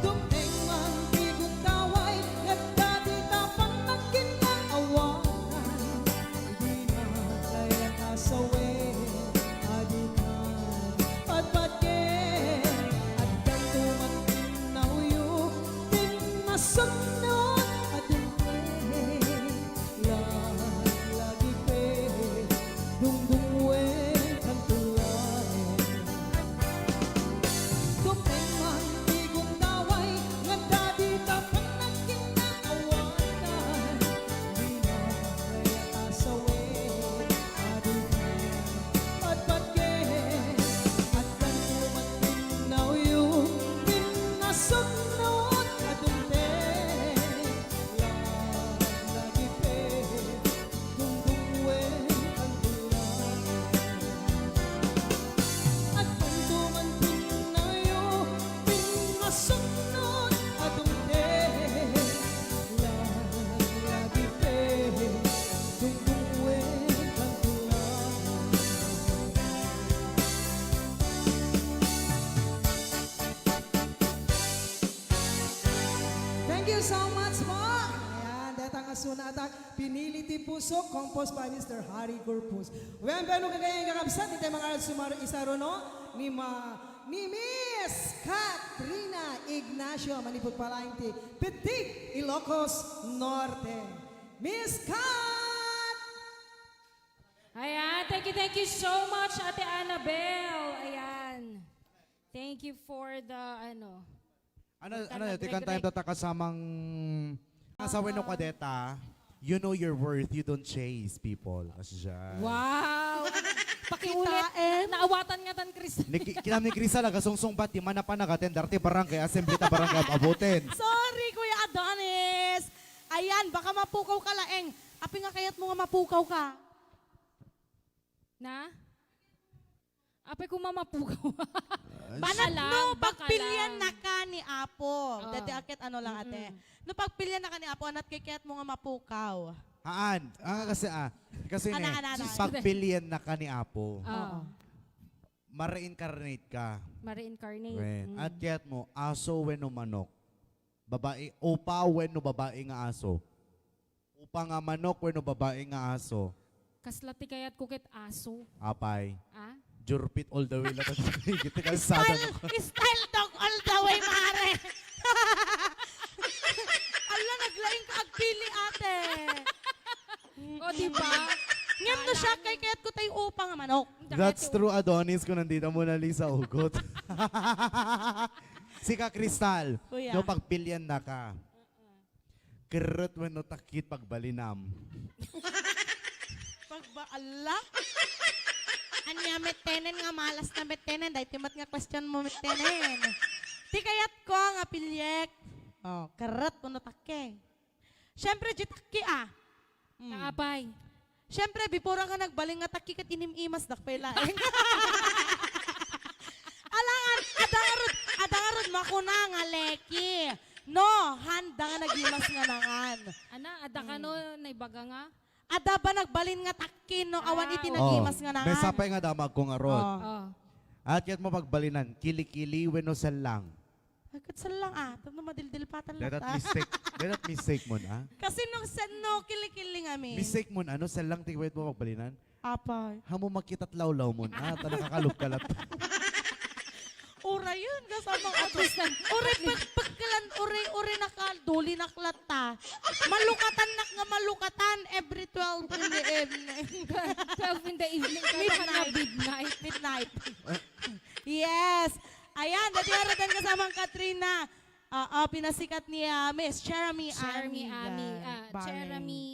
dumeng man bigot taway nagdadi tapang nagkinaawakan di na kaya kasawi adikan at bagay at ganto magpinahuyo din nasunod at hindi lagi pe dungdungwe ang tulay dumeng man bigot taway nagdadi tapang nagkinaawakan di na kaya kasawi adikan at bagay at ganto magpinahuyo din nasunod at hindi lagi pe dungdungwe ang tulay at ganto magpinahuyo din nasunod at hindi lagi pe dungdungwe ang tulay. Thank you so much po. Ayan, datang asunatag pinili ti puso composed by Mr. Harry Gurpus. Wen beno kagayang kakabsat iti mga sumaro isarono ni Miss Katrina Ignacio manipot palaing ti Pitik Ilocos Norte. Miss Kat! Ayan, thank you so much, Ate Annabelle. Ayan. Thank you for the, Tikan time to kasamang kasawin no kadeta, you know your worth, you don't chase people. Kasi siya. wow! Pakiulit. Naawatan nga tan, Chris. Kinam ni Krisa nagasungsong bat, di man na pa nagatendar ti barangay, assembly ta barangay abutin. Sorry, Kuya Adonis. Ayan, baka mapukaw ka laeng. Api nga kaya't mo nga mapukaw ka. Na? Apay ko mamapugaw. Banat lang, no, baka pagpilyan lang. na ka ni Apo. Oo. Dati akit ano lang ate. No, pagpilyan na ka ni Apo, anat kikiyat mo nga mapukaw. Haan, kasi Ana. pagpilian na ka ni Apo, Oo. ma-reincarnate ka. Ma-reincarnate. Wen. At kiyat mo, aso when no manok. Babae, upa when no babae nga aso. Upa nga manok when no babae nga aso. Kaslati kayat kukit aso. Apay. Ah? Jurpit all the way lang. Kita kalsada mo. Style dog all the way, mare. Ala, naglaing ka agpili, ate. O, diba? Ngayon no siya, kay kaya't ko tayo upang nga manok. That's true, Adonis, kung nandito mo na sa ugot. Sika, Kristal, Kuya. no pagpilyan na ka. Kerot when no takit pagbalinam. Pagbaala? Anya metenen nga malas na metenen. Dahil timat nga question mo metenen. Ti kayat ko nga pilyek. Oh, karat kuno takke. Siyempre, jitakki ah. Kaapay. Siyempre, before ka nagbaling nga takki kat inim-imas dakpay laeng. Alangan, adangarod makuna nga leki. No, handa nga nagimas nga nangan. Ana, ada ka no, naibaga nga? Ada ba nagbalin nga takkin no awan iti nagimas nga nangan. Besapay nga damag kong arot. Oh. At yat mo pagbalinan, kilikili when no salang. Agad sa lang ah. Ito na madildil pa Let talaga. that mistake mo na. Kasi nung no, kilikili nga mi. Mistake mo na, ano, salang tigwait mo pagbalinan. Apay. Hamo makitat lawlaw mo na. Nakakalup ka lang. Ura yun, kasamang ato. Uri, pagkalan, uri nakaduli naklata. Malukatan nga malukatan every 12 in the evening. 12 in the evening. Midnight. Midnight. Midnight. Yes. Ayan, dati haradan kasamang Katrina. Pinasikat ni Miss Jeremy Jeremy Ami.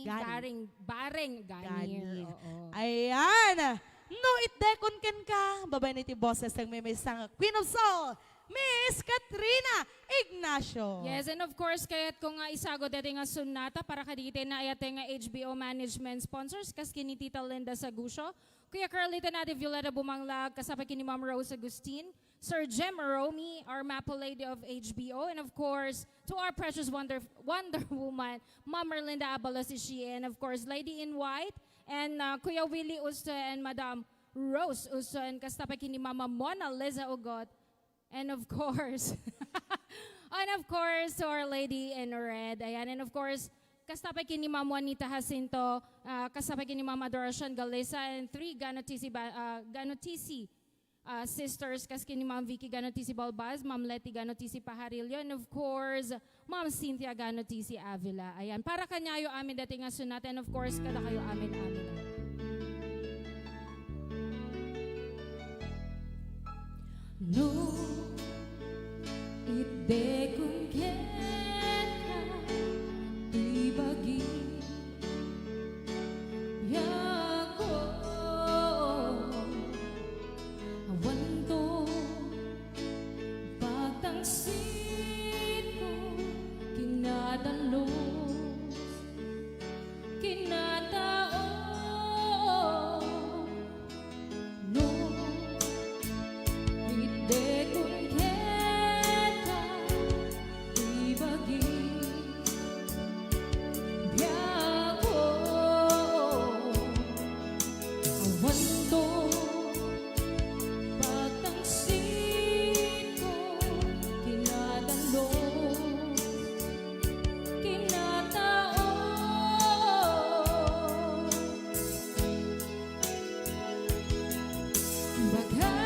Jeremy Bareng Ganier. Oo. Ayan. No, itdekon ken ka. Babay na iti boses ng may sang Queen of Soul, Miss Katrina Ignacio. Yes, and of course, kaya't kung isagod dati nga sunata para kadite na ayate nga HBO Management sponsors, kas kini Tita Linda Sagusyo, Kuya Carlita natin Violeta Bumanglag, kasapay kini Ma'am Rose Agustin, Sir Jem Romy, our Maple Lady of HBO, and of course, to our precious Wonder Woman, Ma'am Merlinda Abalos and of course, Lady in White, and Kuya Willie Usto and Madam Rose Usto, and kasapay kini Mama Mona Liza Ugot, and of course, to Our Lady in Red, ayan, and of course, kasapay kini Ma'am Juanita Jacinto, kasapay kini Ma'am Adoracion Galesa, and 3 Ganotisi sisters, kas kini Ma'am Vicky Ganotisi Balbaz, Ma'am Letty Ganotisi Pajarillo, and of course, Ma'am Cynthia Ganotisi Avila. Ayan, para kanyayo amin dating nga sunat, and of course, kada kayo amin. No, ide kung kena ibagi yako awanto pagtangsit ko kinadalos kinatao no ide kung kena ibagi Biako awanto pagtangsit ko kinadalos kinatao baga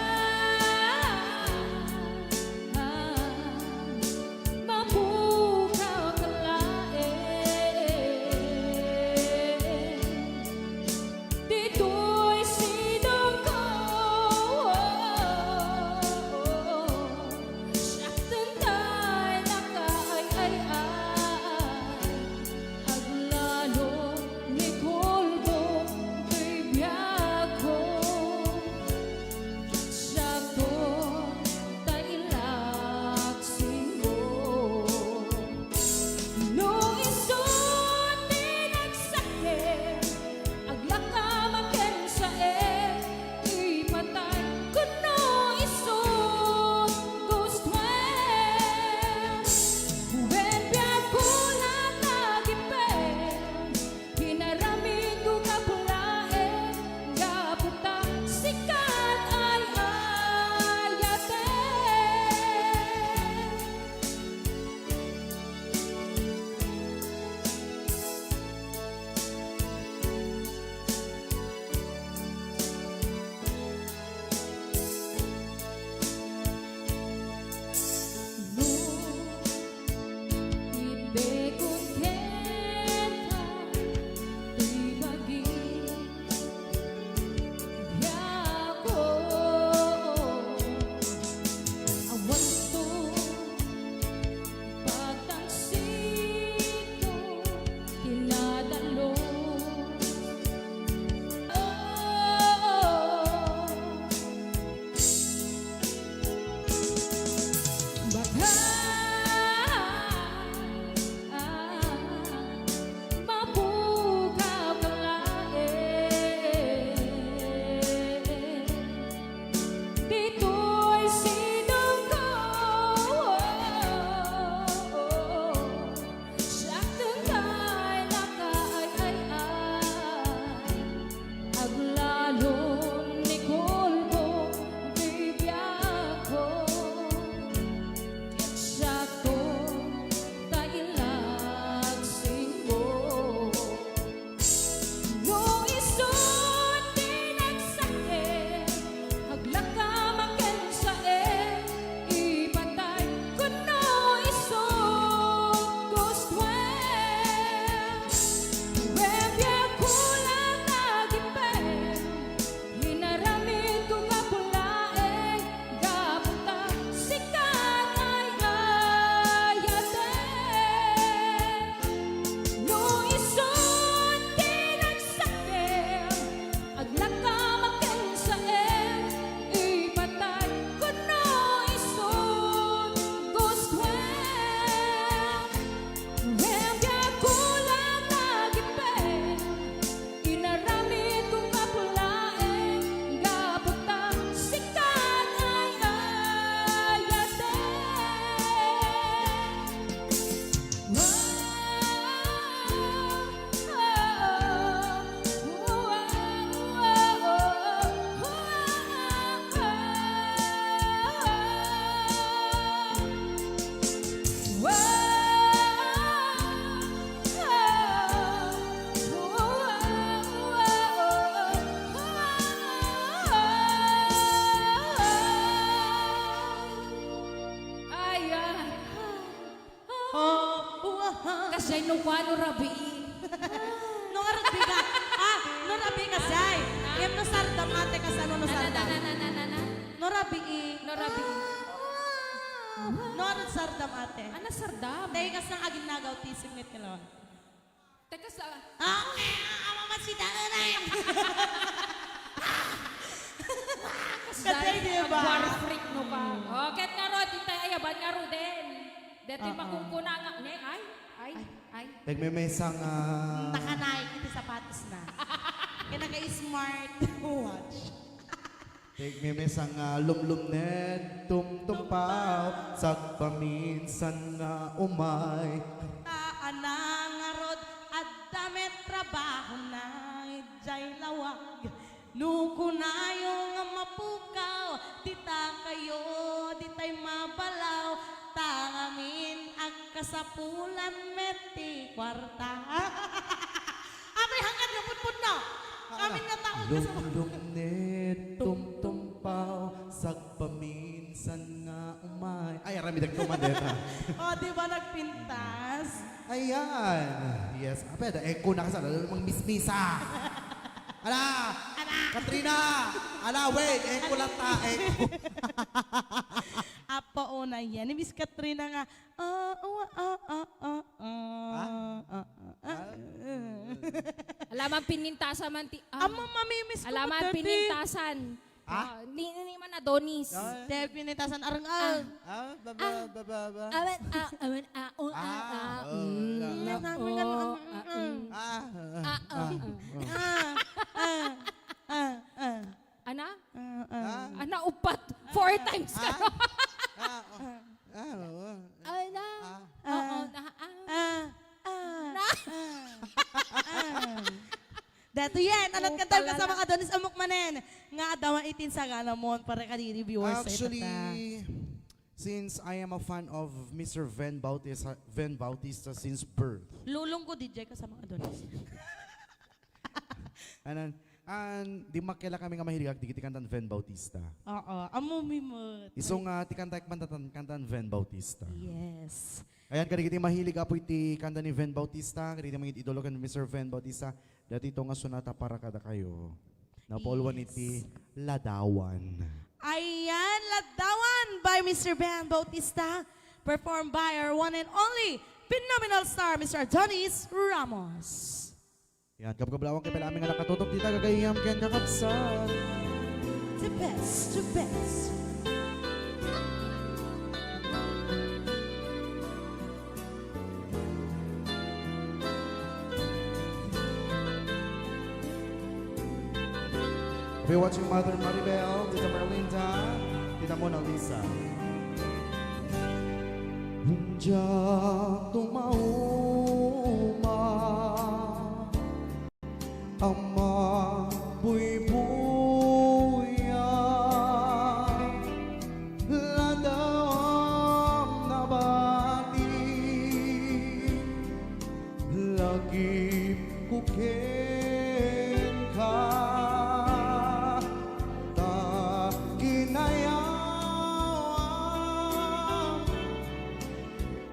Jay, no kwano rabi. No arabi ka. No rabi ka, Zay. Iyam no sardam ate ka sa no sardam. No rabi. No rabi. No sardam ate. Ano sardam? Tayo kas ng agin nagaw tising nit nila. Teka sa... Mama si Tanay. Jay, diba? war freak no ka. Oh, ket nga ro, tita ayaban nga ro din. Dati makungkuna nga. Ne, ay. Nagmemesang Nakanay, iti sapatos na. Kaya naka-smart watch. nagmemesang lumlumnen tumtumpaw sa paminsan nga umay. Anang arod at damit trabaho na jay lawag. Nuko na yung mapukaw, tita kayo, di tay mabalaw. Tangamin ang kasapulan meti kwarta. Ako'y hanggang yung putput na. Amin nga taon ka sa Lumlumnen tumtumpaw sa paminsan nga umay. Ay, arami nagtumadeta. O, di ba nagpintas? Ayan. Yes. Pwede, echo na kasala. Namang mismisa. Ala! Katrina! Ala, wait! Echo lang ta. Echo. Apo una yan. Ni Miss Katrina nga. Alaman pinintasan man ti... Amo mamimiss ko. Alaman pinintasan. Ni man Adonis. Dahil pinintasan arang-al. Ana? Ana, upat. 4 times ka. Ana? Oo, Dato yan, anat ka tal kasama ka doon sa manen. Nga dawan itin sa ganamon para ka di viewers sa Actually, itata. since I am a fan of Mr. Van Bautista since birth. Lulong ko DJ kasama ka doon. Di makela kami nga mahilig digiti kantan Van Bautista. Oo, amo mimot. Isong tikantak kantan Van Bautista. Yes. Ayan, kadikiti mahilig apo iti kanta ni Van Bautista, kadikiti mga idolo kan Mr. Van Bautista, dati ito nga sunata para kada kayo. Napolwan iti Ladawan. Ayan, Ladawan by Mr. Ben Bautista, performed by our one and only phenomenal star, Mr. Adonis Ramos. Yan, kapkablawang kay pala aming nga nakatutok dito, gagayam ken kakapsan. The best, the best. If you're watching Mother Maribel, Tita Merlinda, Tita Mona Lisa. Hunjak tumauma ama buy-buya ladam nabati lagi kuken ka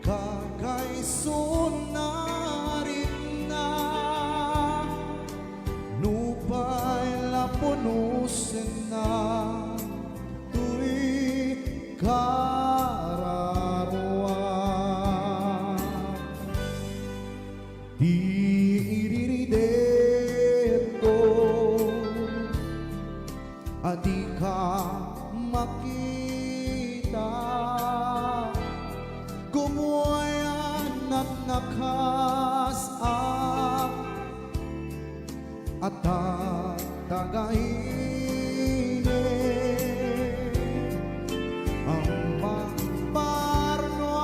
kakay sunarin na nupay lapunusin na tuy kararwa di iriridento adi ka makita gumuayan at nakasak at tatagainin ang pagparno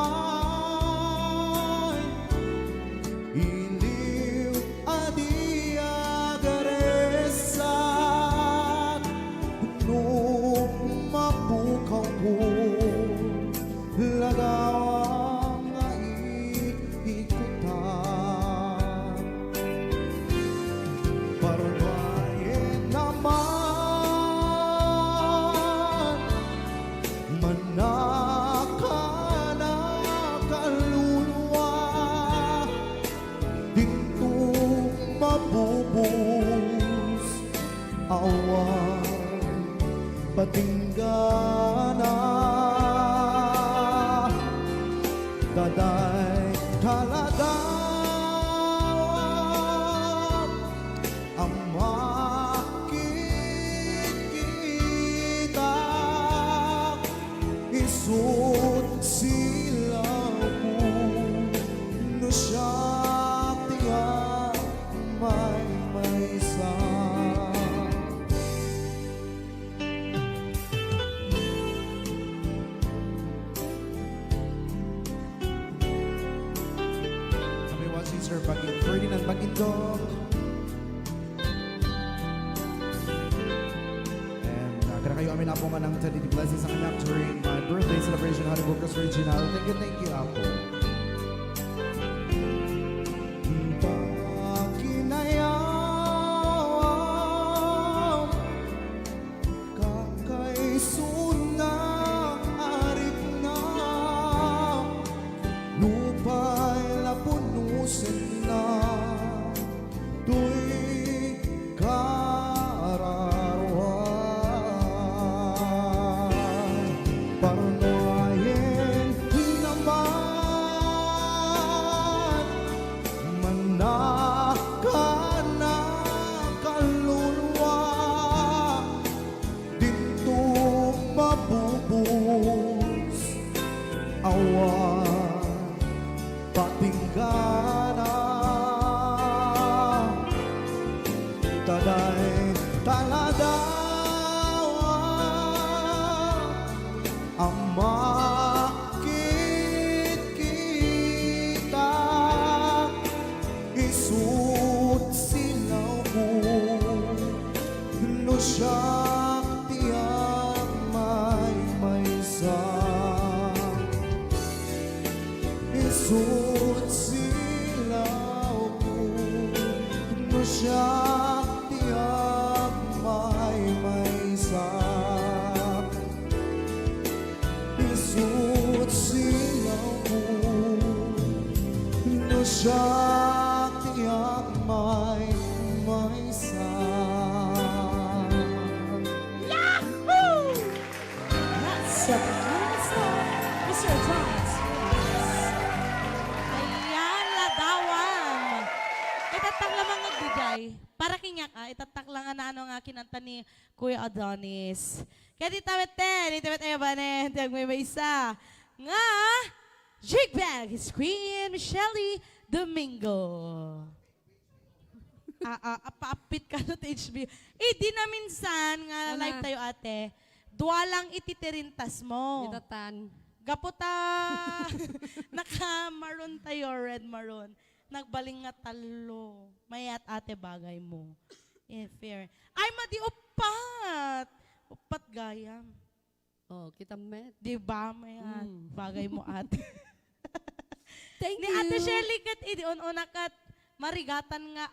ay iliw adi agaresak nung mapukaw ko lagawang nga ikutan. Parbayin naman isut silaw ko no siya tiyak may maysa. Kami watching Sir Ferdinand Bagindong. Kaya kayo amin Apo nga ng teddy blessings sa kanya during my birthday celebration. Hari Bukas Regional. Thank you, Apo. Pakinayaw kakaisuna arit na lupa'y lapunusin na tuy Paranoayin naman manaka kaluluwa dito mabubus awan patinggana taday taladawa ang makit kita isut silaw mo no siyak tiyak may maysa isut silaw mo no siyak tiyak may maysa isut silaw mo no siya tiyak may maysa. Mr. Thomas. Ayan, ladawan. Itatak lamang nagbigay. Para kinyak itatak lang na ano nga kinanta ni Kuya Adonis. Kaya di tawet ayo ba ne, tiyag may isa. Nga, jig bag, his Queen Michelle Domingo. Paapit ka na HB. Di na minsan nga live tayo ate. Duwalang ititirintas mo. Itatan. Gaputa, naka-maroon tayo, red maroon. Nagbaling nga talo. Mayat ate bagay mo. Fair. Ay, madi upat. Upat gayam. Oh, kita met. Diba, mayat bagay mo ate. Thank Ni you. ate Shelly kat, on-una kat, marigatan nga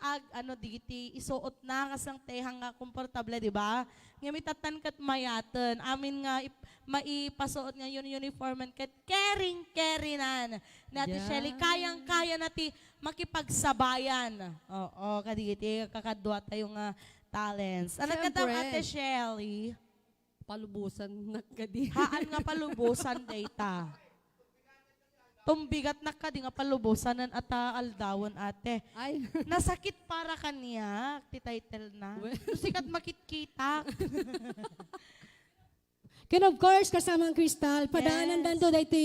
digiti isuot na kasang tehang nga komportable, di ba? Nga mitatan kat mayatan. Amin nga maipasuot nga yun uniforman kat kering-kerinan. Nati Yeah. Shelly, kayang-kaya nati makipagsabayan. Oo, kadigiti kakadwa tayo nga talents. Ano ka daw Siyempre. ate Shelly? Palubusan nagkadi. Haan nga palubusan data. Tumbigat na ka, di nga palubusanan at aldawan ate. Ay. Nasakit para kanya, ti title na. Sikat makit-kita. Can of course, kasama ang Crystal, padaanan Yes. danto dati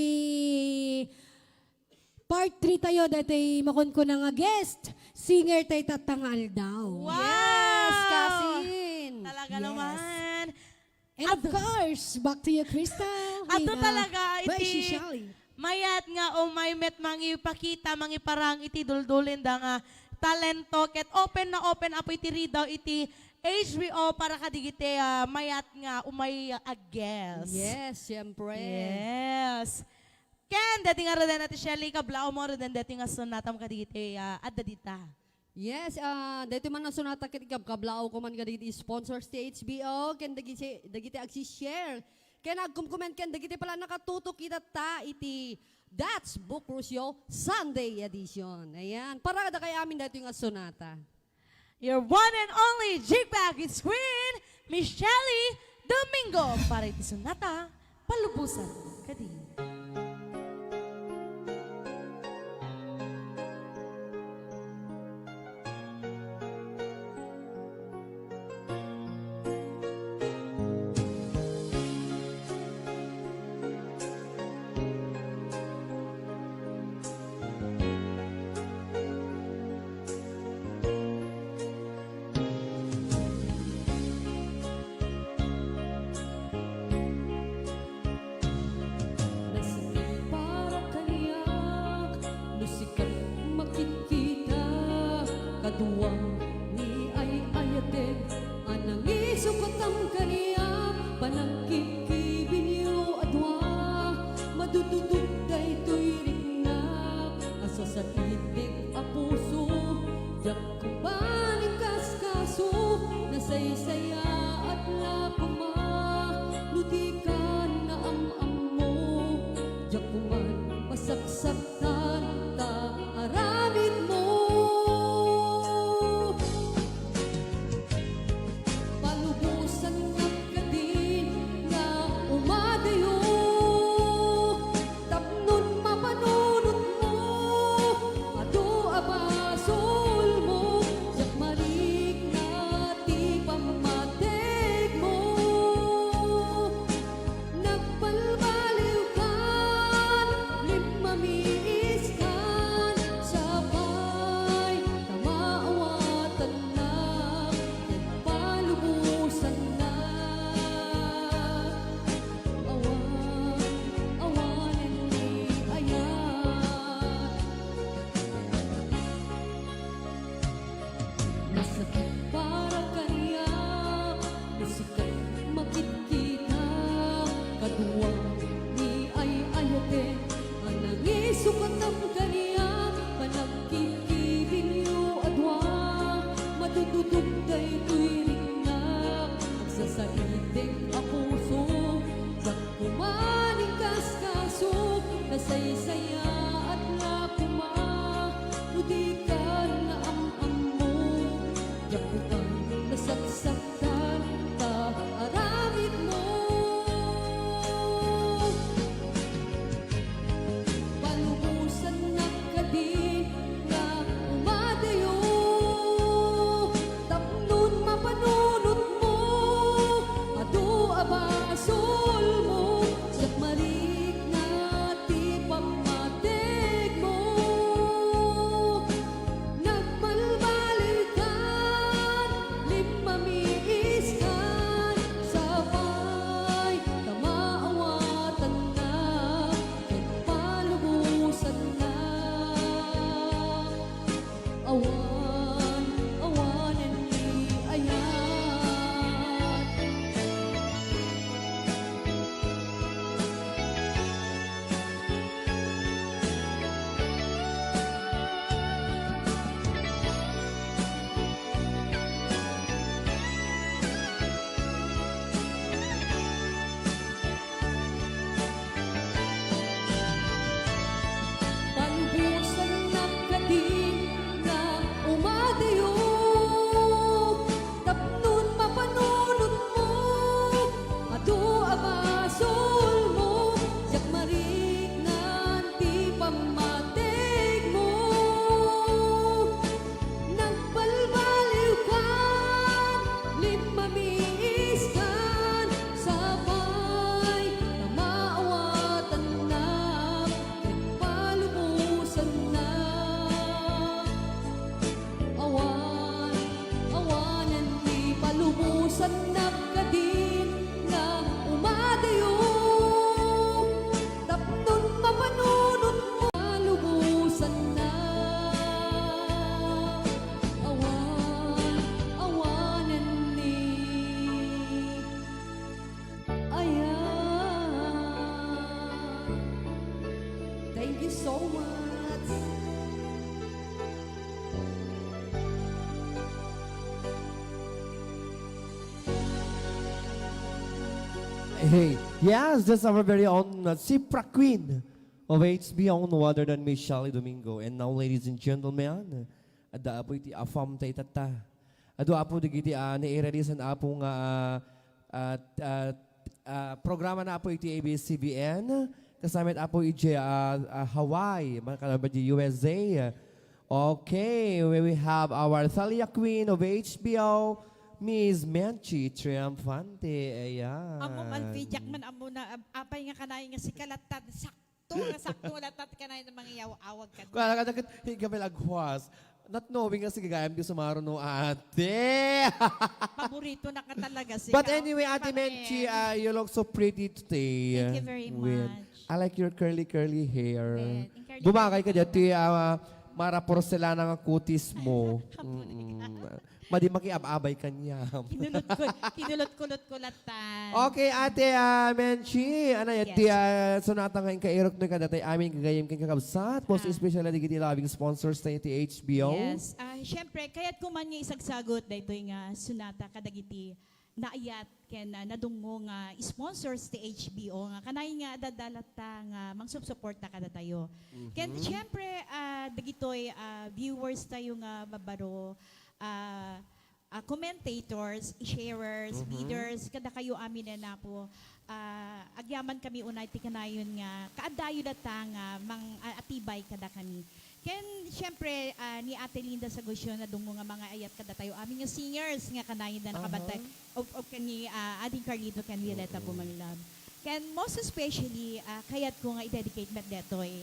part 3 tayo dati makon ko na nga guest, singer tay tatangal daw. Wow! Yes, Kasin. Talaga Yes. naman. And of course, back to you, Crystal. Ato Hina. talaga, By iti, Shishali. mayat nga o may met mangipakita, mangiparang iti duldulin da nga talento, ket open na open apo iti ridaw iti HBO para kadigite mayat nga umay guess. Yes, siyempre. Yes. Ken, dati nga rin natin Shelly, kablao mo rin dati nga sunatam kadigite adda dita. Yes, dito man ang sunata kit kablao ko man gaditi sponsor sa HBO, ken dagiti agsi-share. Ken nagkum-comment ken dagiti pala nakatutok kita ta iti That's Book Rusyo Sunday edition. Ayan, para da kay amin dito nga sunata. Your one and only jigbag is Queen Michelle Domingo para iti sunata palubusan kadi. Aduang ni ay ayaten anang isukot ang kaniya panangkikibinyo adwa madududug day tuwiring na asa sa itik a puso yak kumaning kaskaso nasaysaya at lapuma ludikan na am mo yak kuman masaksaktan ta aramid mo palubusan nga kadin nga umadayo tapnon mapanunot mo ado abasol mo yak malik na ti pamatig mo nagbalbaliw kan limamiis kan sabay tamaawatan na nagpalubusan na awanan ni ayan masakit para kaniya musikat makikita kadua ni ay ayate anang isukat ang kaniya panagkikibinyo adwa madududog day tuwiring na magsasaitik a puso sak kumaning kaskaso nasaysaya at lakuma ludikan na am mo yakutan nasaksaktan ta aramid mo palubusan na kadin nga umadayo tapnon mapanunot mo ado abasol mo yak malik na ti pamatig mo nagbalbalikan limamiis kan sabay tamaawatan na nagpalubusan na awanan ni ayan palubusan na kadin nga umadayo tapnon mapanunot mo ado abasol mo yak marignan ti pamatig mo nagbalbaliw kan limamiis kan sabay tamaawatan na nagpalubusan na awanan ni palubusan na kadin nga umadayo tapnon mapanunot mo palubusan na awanan ni ayan thank you so much. Hey, yes, that's our very own Cipra Queen of HBO, no other than Miss Shelly Domingo. And now, ladies and gentlemen, ada apo iti afam tay tata. Ado apo digiti ni-release apo nga programa na apo iti ABS-CBN. Kasama apo iti Hawaii, mga kalabad di USA. Okay, we have our Thalia Queen of HBO, Miss Menchi Triumphante. Ayan. Amo malpijak man amo na apay nga kanay nga si kalatad sakto latat kanay na mga awag ka. Kaya kadagit higamel agwas. Not knowing kasi gagayam di sumaro no ate. Paborito na ka talaga si But anyway, Ate Menchi, you look so pretty today. Thank you very much. I like your curly hair. Curly. Bumakay ka dyan. Mara porcelana nga kutis mo. Madi makiababay kanya. Kinulot-kulot-kulatan. Okay, Ate Menchi, ano yan, di sunata nga kairok na kadatay amin kagayim kang kakabsat. Most especially na digiti loving sponsors na iti HBO. Yes. Siyempre, kaya't kuman nga isagsagot dahito nga sunata kadagiti naayat ken nadungo nga sponsors ti HBO nga kanay nga dadalata nga mangsupsuporta kada tayo. Ken siyempre dagitoy viewers tayo nga babaro commentators, sharers, leaders, kada kayo amin na po agyaman kami unay ti kanayon nga kaadayo data nga atibay kada kami. Ken siyempre ni Ate Linda sa gusyo na dungo nga mga ayat kada tayo amin nga singers nga kanayon na nakabantay of kani Ading Carlito ken Violeta po my love. Ken most especially kayat ko nga i-dedicate met detoy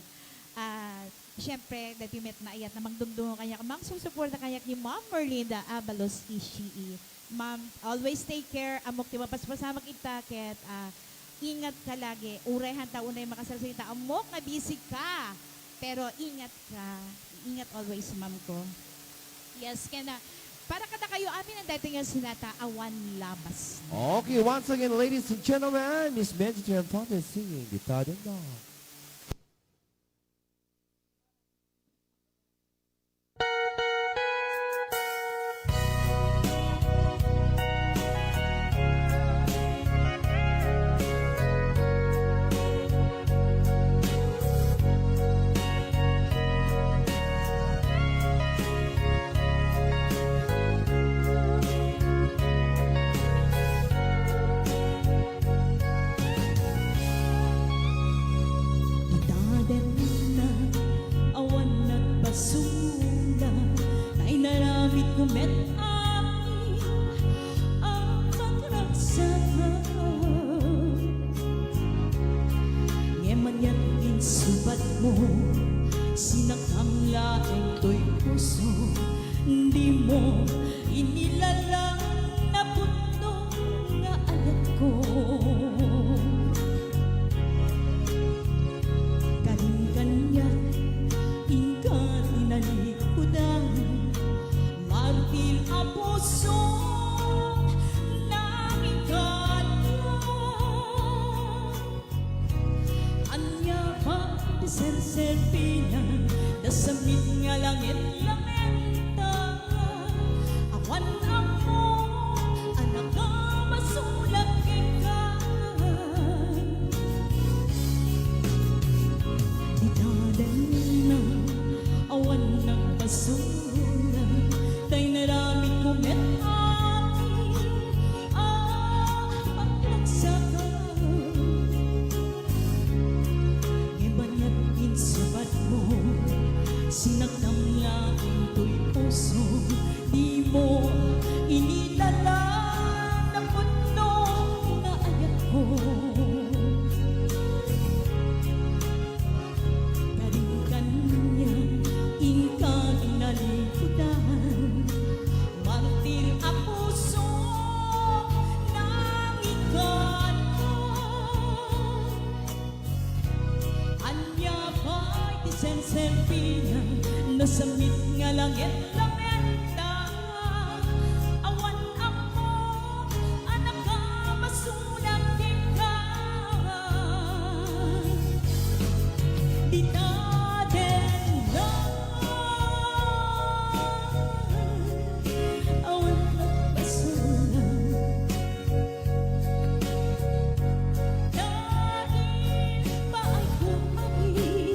siyempre dati met na ayat na mangdumdungo kanya mang susuporta kanya ni Ma'am Merlinda Abalos Ishii. Ma'am, always take care amok ti mapaspasamak ita ket ingat ka lagi urehan ta unay makasalsalita amok nga busy ka. Pero ingat ka. Ingat always, ma'am ko. Yes, kaya para kada kayo amin ang dating nga sinata, awan labas. Okay, once again, ladies and gentlemen, Miss Benji Antonio singing Guitar and Dog. Nasamit nga langit lamenta awan ako anak ka masulang di ka di natin na awan ka masulang dahil pa ako amin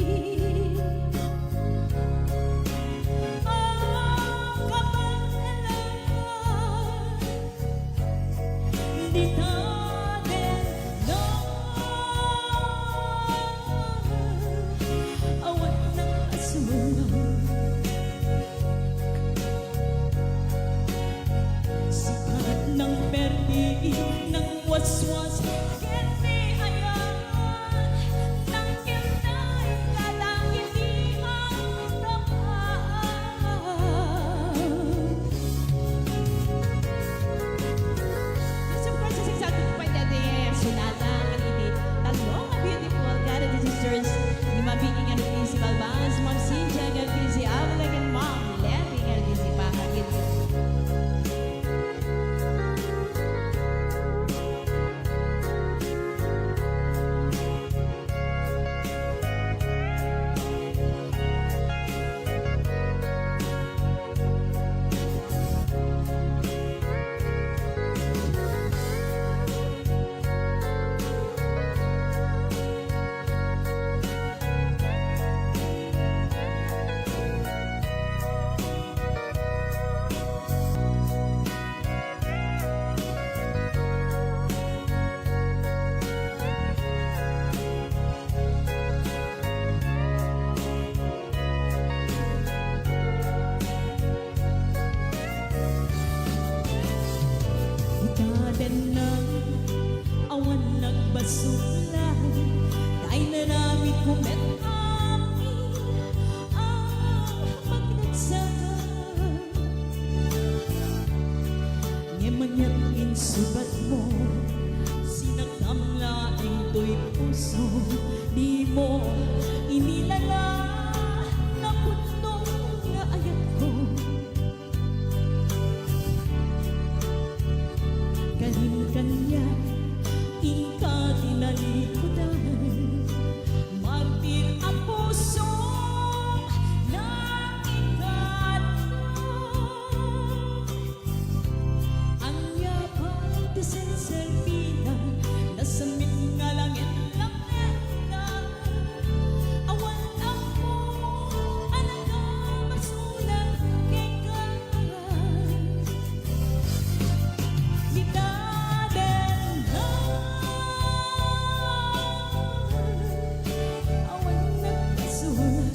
humet amin ang pagnagsaka. Ngayon insubat mo, sinagdam laing to'y puso, di mo inilala na putong nga ayat ko. Kalim-kanya, ika tinalikudan, martir ang puso na ikatlo. Ang yapang tisenserpina, nasa nga langit lang na. Awan ako, alaga, masulat kay ka. Bitaden na, awan nagkasulat.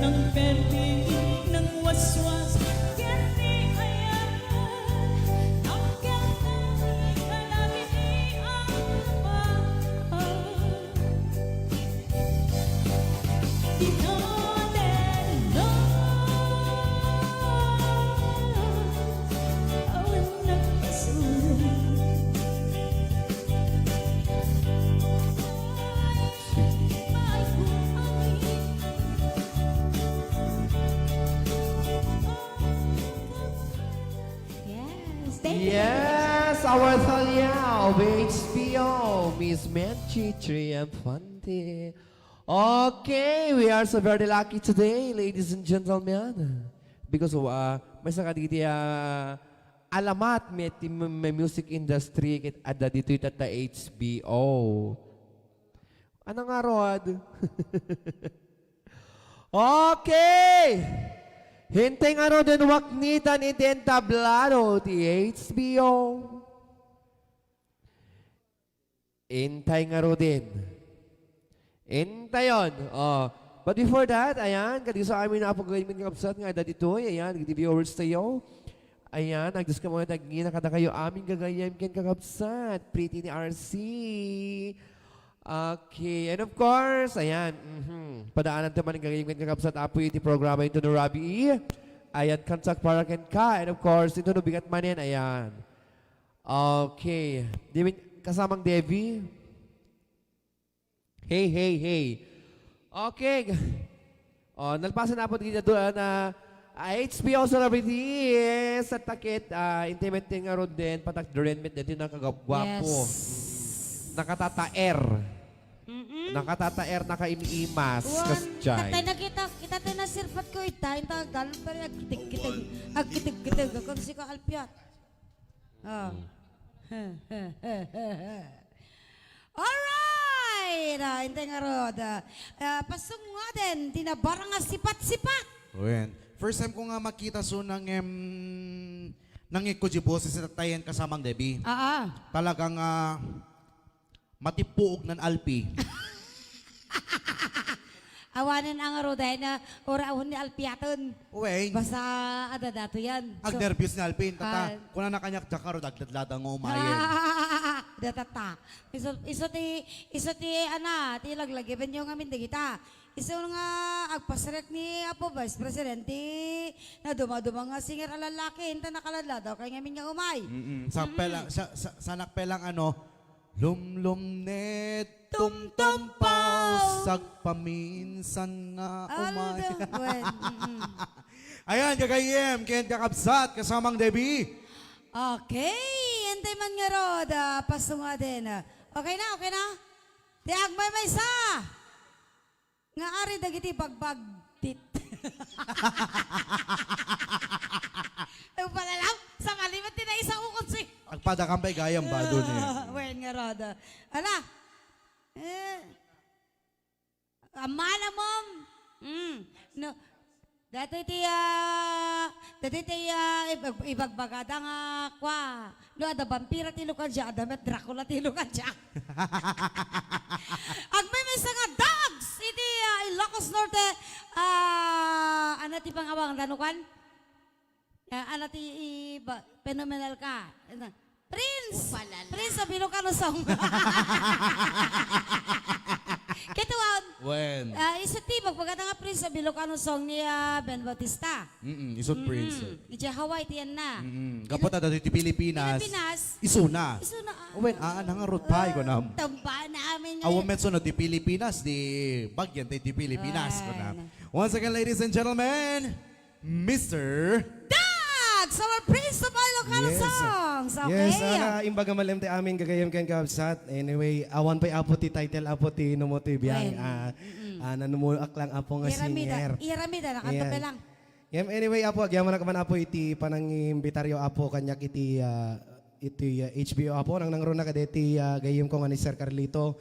Ng perde, ng waswas, kani ayan, ang kani kalagi ni ang Tinaden na, awan nagkasulat. Yes, thank you. Yes, our Thaliao of HBO, Miss Menchi Triumphante. Okay, we are so very lucky today, ladies and gentlemen. Because may sa kaditi alamat may music industry kit ada dito ita ta HBO. Ano nga Rod? Okay! Hintay nga ro din waknitan iti tablado ti HBO. Hintay nga ro din. Hintayon. But before that, ayan, kadi sa amin na po gawin min kapsat nga dito, ayan, giti viewers tayo. Ayan, nagdis ka mga tagina kada kayo aming gagayam ken kakapsat. Pretty ni RC. Okay, and of course, ayan, padaanan naman ang gagawin ken kakapsat apo iti programa ito no Rabi. Ayan, kansak para ken ka. And of course, ito no bigat manin, ayan. Okay, kasamang Devi. Hey. Okay. Nalpasan na po dito doon na HBO celebrity sa takit intimate nga ron din patak durenment din na kagwapo. Yes. Nakatataer. Nakatataer, nakaimiimas. Kasjay. Katay nakita tayo na sirpat ko ita. Inta galon pa rin agkitig. Ako si ko alpiat. Alright! Hintay nga rod. Pasong nga din, tinabarang nga sipat-sipat. Wen. First time ko nga makita so nang ikujiboses sa tayan kasamang Debbie. Talagang matipuog ng alpi. Awanan ang roday na oraon ni Alpiaton. Wen. Basta ada dato yan. Ag nervyos ni alpin. Tata, kuna na kanyak jakaro dagdadlada ng umayan. Datata. Iso ti ana, ti laglagi ben yung amin kita. Iso nga agpasrek ni Apo Vice Presidente na dumaduma nga singer alalaki hinta nakaladla daw kay ngamin nga umay. Sanak pelang lumlum net tumtumpaw sagpaminsan nga umay. Ayan, gagayem, ken kakabsat, kasamang Debbie. Okay, hintay man nga rod, pasunga din. Okay na? Tiag may sa. Nga ari dagiti bagbagtit. Ay pala lang, sa malimat din na isa ukot si. Agpadakampay gayam ba doon eh. Wen nga rod. Ala, Amana mom. No. Dati ibagbagada nga kwa. No, ada vampira tilo ka dya, ada met Dracula tilo ka dya. Agmimisa nga dogs! Iti Ilocos Norte, ano ti pangawang danukan? Ano ti phenomenal ka? Prince! Prince sa Ilocano song. Kituan. When? Isa ti, magpagkata nga Prince sa Ilocano song ni Ben Bautista. Isot Prince. Ija Hawaii tiyan na. Kapot na dati ti Pilipinas. Isuna. Isuna. When, nangarot pa ko na. Tamba namin Awa metso na di Pilipinas, di bagyan tayo di Pilipinas ko na. Once again, ladies and gentlemen, Mr. Dags! Our Prince of Ilocano songs. Okay. Yes, imbaga malam ti amin gagayam kan kabsat. Anyway, awan pa'y apo ti title apo ti numotoy biyang. Nanumuak lang apo nga singer. Iramida, nakanta pa lang. Anyway, apo, agyaman na kaman apo iti panangimbitaryo apo kanyak iti HBO apo nang nangro na kadeti gayem ko nga ni Sir Carlito.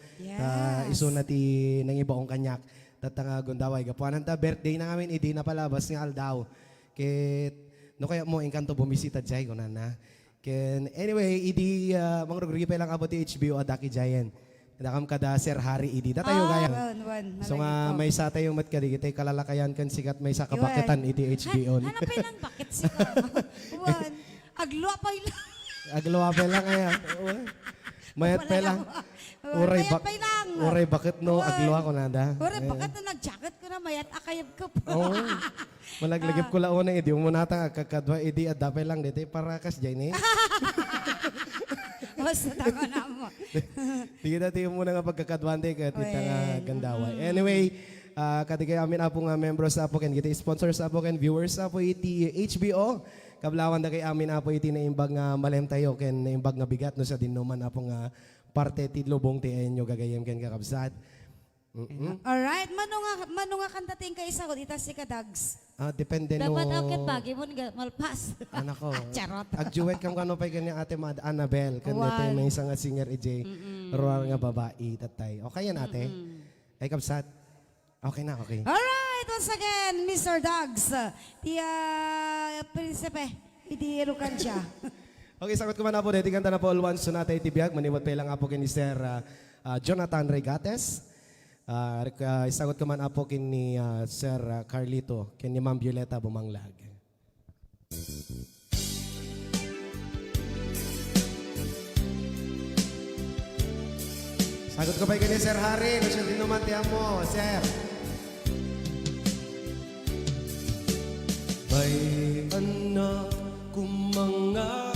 Iso na ti nangibaong kanyak. Tatanga gundaway gapuanan ta birthday na ngamin idi na palabas nga aldaw. Ket no kaya mo engkanto bumisita jay ko na. Ken anyway, idi mangrugri pa lang apo ti HBO adaki jayen. Nakam kada Sir Harry idi datayo gaya. So nga may sa tayong mat kadi kitay kalalakayan kan sikat may sa kabaketan iti HBO. Hanapin lang bakit si Wan. Agluwa pa lang. Agluwa pa lang kaya. Mayat pa lang. Uray bakit no agluwa ko nada. Uray bakit na nag-jacket ko na mayat akayab ko po. Oo. Malaglagip ko la una idi mo nata kakadwa idi adapay lang dito para kas jay ni. Basta tako na mo. Sige dati mo na nga pagkakadwante ka tita nga gandaway. Anyway, katigay amin apo nga members apo ken kita sponsors apo ken viewers apo iti HBO. Kablawan da kay amin apo iti na imbag nga malem tayo ken na imbag nga bigat no sa dinuman apo nga parte ti lubong ti enyo gagayem ken kakabsat. Alright, mano nga kanta ting ka isa ko dita si Kadags. Depende no. Dapat ako pagi mo malpas. Anak ko. Charot. Agjuwet kang kano pa'y ganyan ate Mad Annabel. Kanito may isang nga singer EJ. Ruwar nga babae tatay. Okay yan ate? Ay kabsat. Okay na, okay. Alright, once again, Mr. Dags. Prinsipe, iti erukan siya. Okay, sagot ko man na po. Dito kanta na po all once. Sunatay tibiyag. Maniwat pa lang po kini Sir Jonathan Regates. Isagot ko man apo kini Sir Carlito, kini Ma'am Violeta Bumanglag. Sagot ko pa kini Sir Harry, no siya dinumantihan mo, Sir. Bay anak kumanga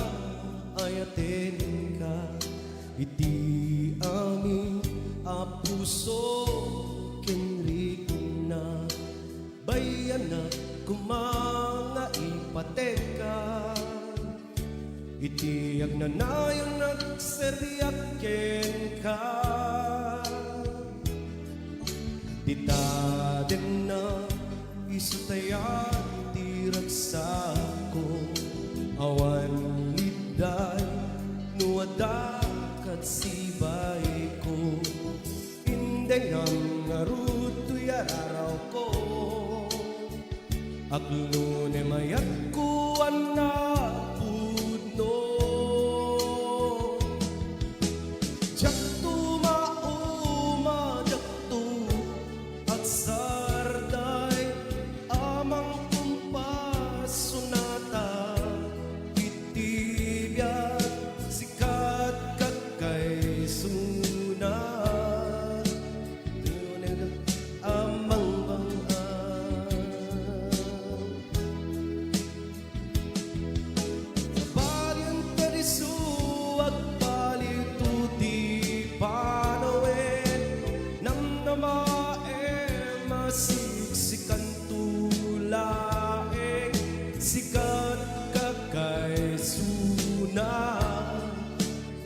ayatin ka, iti amin apuso kenri na bayan na kumanga ipateka itiyak na nayon nagseriyak ken ka dita din na isutayan tiraksa ko awan liday nuwadakat sibay ko dengan ngaruto yararaw ko aglo ne mayat ko anak pudno jaktu mauma jaktu at sarday amang kumpas sunata itibiyat sikat kakay sunat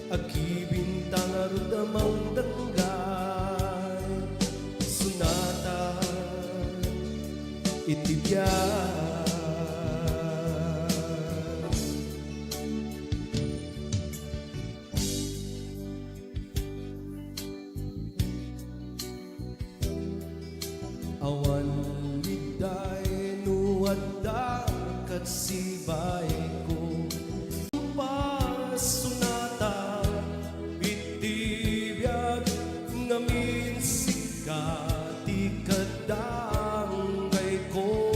Agibintang arudamang danggay Sunata itibiyag Awan liday nuadda kat sibay ko pasunata bitibiyag ngamin sikati kadangay ko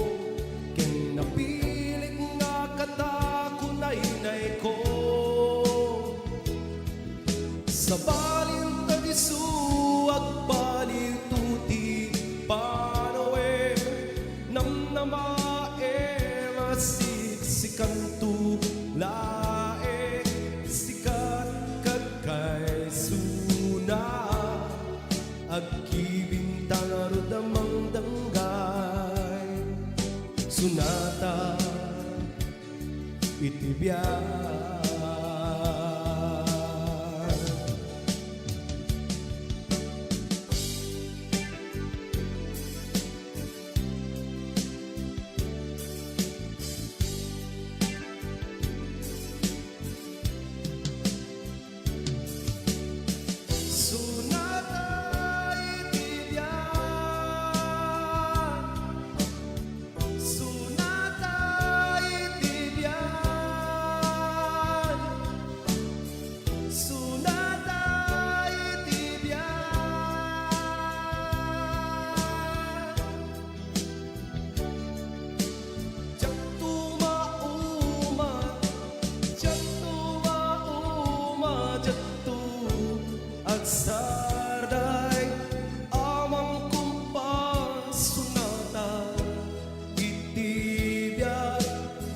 ken napilit nga katakunay-nay ko sa balin tadisu agbalin tuti panawe namnamae masiksikan tulae sikat kagkay suna agkibintang arudamang danggay sunata itibiyag Sunata itibiyag Sunata itibiyag Sunata itibiyag Jak tumauma at sarday amang kumpas sunata itibiyag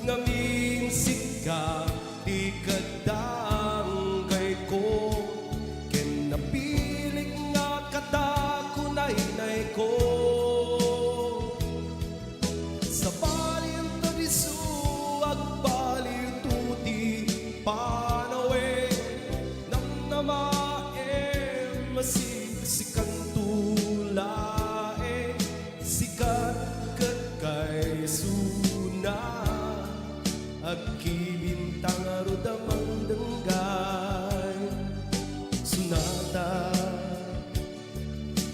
ngaming sika di kadangkay ko ken napiling nga katakunay-nay ko sa balin tadisu agbalin tuti panawe namnamae masiksikan tulae sikat kagkay suna agkibintang arudamang danggay sunata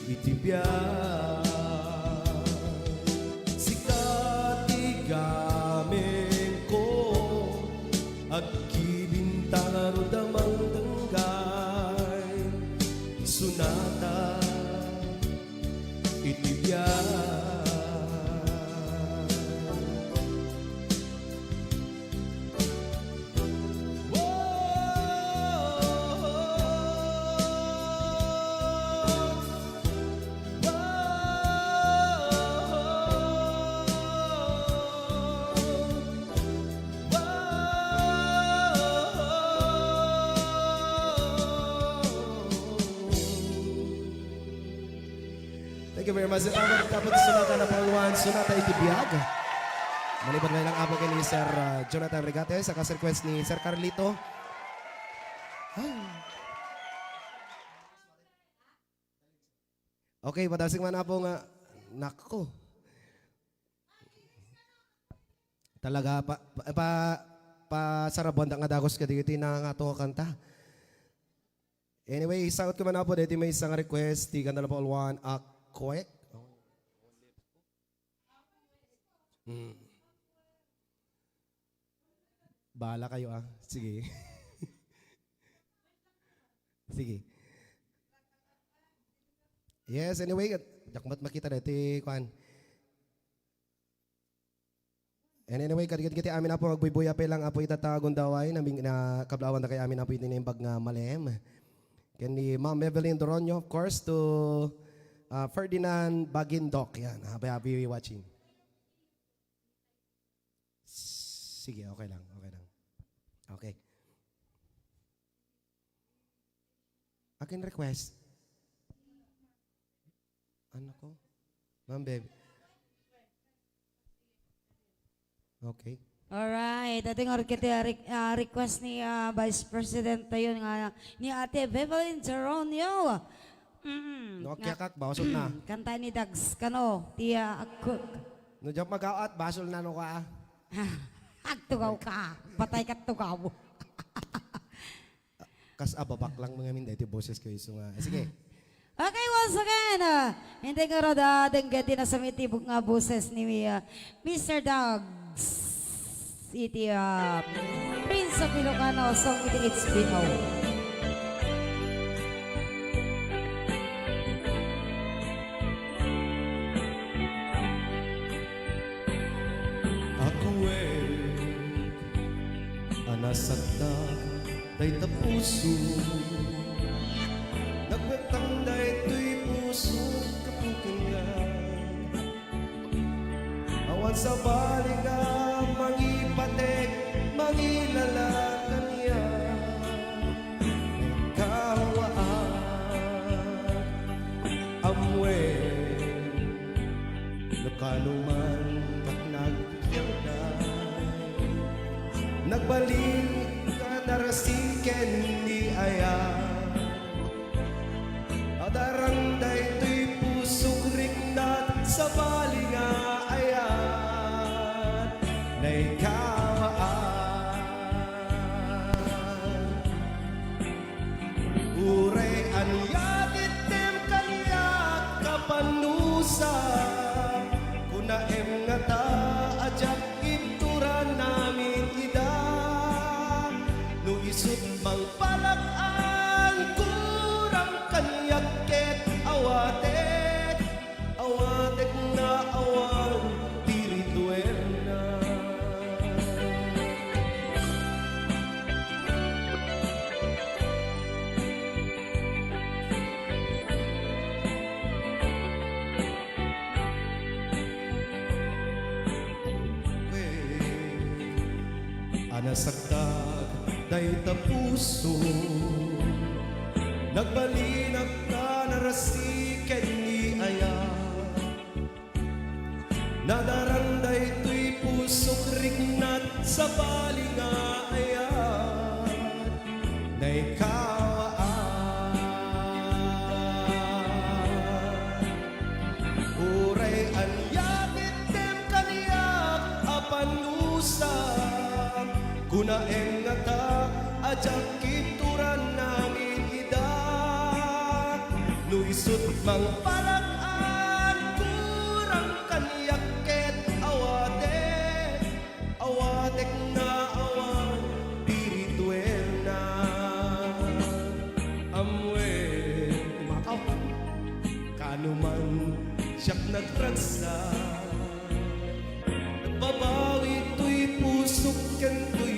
itibiyag sikat igamen ko agkibintang arudamang danggay sunata itibiyag Thank you very much. At tapos sunata na pangwan, sunata itibiyag. Maliban na lang apo kay ni Sir Jonathan Regate sa kas-request ni Sir Carlito. Okay, padasing man apo nga. Nako. Talaga pa sarabon nga dagos ka digiti na nga to kanta. Anyway, isagot ko man apo dito may isang request di ganda na po one quick. Bahala kayo Sige. Sige. Yes, anyway, jakmat makita dito kuan. And anyway, kati amin apo magbubuya pa lang apo itatagon daway na kablawan na kay amin apo itinimbag nga malem. Can ni Ma'am Evelyn Doronio, of course, to Ferdinand Bagindok. Yan, happy watching. Sige, okay lang. Okay. Akin request. Ano ko? Ma'am Baby. Okay. Alright, ating request ni Vice President tayo nga ni Ate Evelyn Geronio. No, kyak basol na. Kanta ni Dags kano, tiya ako. No, diyan mag-out, basol na no ka. Agtugaw ka, patay ka tugaw. Kas ababak lang mga minda, ito boses kayo. So, sige. Okay, once again, hindi nga rada denggati na sa mitibok nga boses ni Mr. Dogs. Iti Prince of Ilocano, song iti HBO. Ako anasakta day tapuso nagwetang day tuy puso kapukingan awan sa baliga mangipatek mangilalakan niya kawaan amwe nakaluman nagbalik ka narasiken ni Aya Adaranday to'y pusok rignat sa balinga ayan na ikawaan Uray anyatit tem kanyak kapanusa kuna nga ta ajak ituran namin isut mang palakaan kurang kanyak ket awatek awatek na awan tirituer na anasakta day tapuso nagbalinag ka narasiken ni Aya nadaranday to'y pusok rignat sa balinga ayan na ikawaan uray anyatit tem kaniyak apanusap kuna engata ajak kituran namin ida nuisut mang palakaan kurang kanyak ket awatek awatek na awan pirituel na amwe makaw kanuman siyak nagtransa nagbabawi to'y pusok ken to'y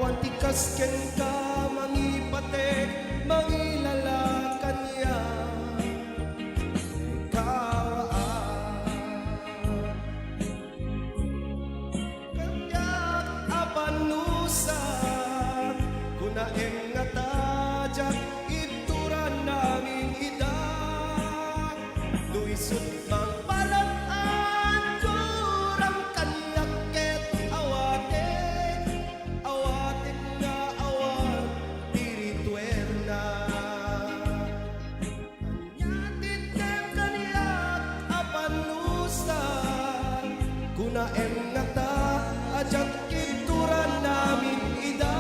awan tikas ken ka mangipatek mangilalakan niya kawaan kanyak abanusa kuna nga tajak ituran namin ida luisut mang kuna engata ajak kituran namin ida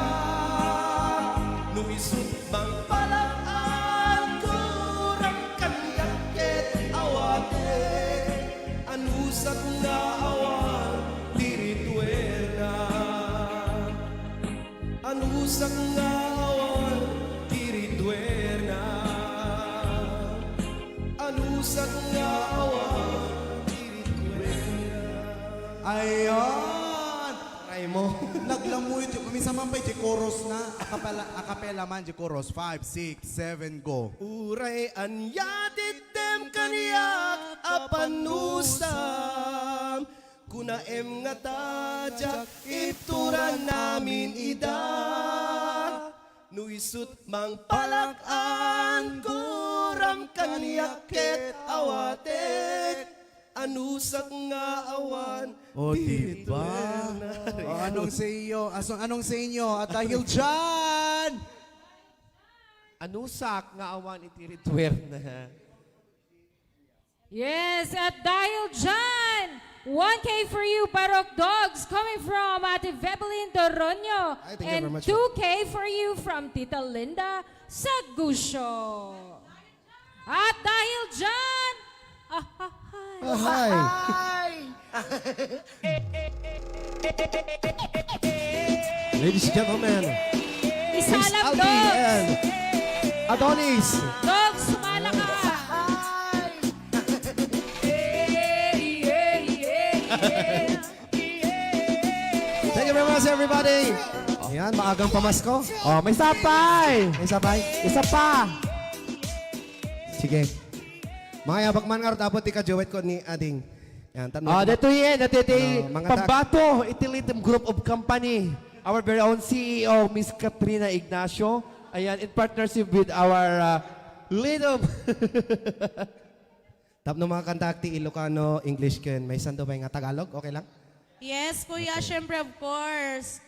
nuisut bang palaan kurang kanyak ket awate anusak na awan tirituer na anusak na awan tirituer na anusak na awan Ayan! try mo Naglamuy, minsan man pa yung chorus na, akapela man yung chorus. 5, 6, 7, go. uray anyatit tem kaniyak apanusam kuna nga tajak ituran namin ida nuisut mang palakaan kuram kaniyak ket awatek anusak nga awan O, diba? O, anong sa iyo? Anong sa inyo? At dahil dyan, Anusak nga awan itiritwer na. Yes, at dahil dyan, 1K for you, Barok Dogs, coming from Ate Vebelin Doronyo. Ay, thank you And very much. 2K for you from Tita Linda Sagusyo. At dahil dyan, Oh, hi. Ladies and gentlemen, isa Miss lang Aldi Dogs. and Adonis. Dogs, sumala ka. Thank you very much, everybody. Ayan, maagang pamasko. Oh, may sapay. May sabay. Isa pa. Sige. Mga yabak man nga, dapat ika-duet ko ni Ading. Yan, tanong. Dito yan. Dito mga Pambato, Itilitim Group of Company. Our very own CEO, Miss Katrina Ignacio. Ayan, in partnership with our little... Tap no mga kanta akti Ilocano, English ken. May sando ba nga Tagalog? Okay lang? Yes, kuya, syempre, of course.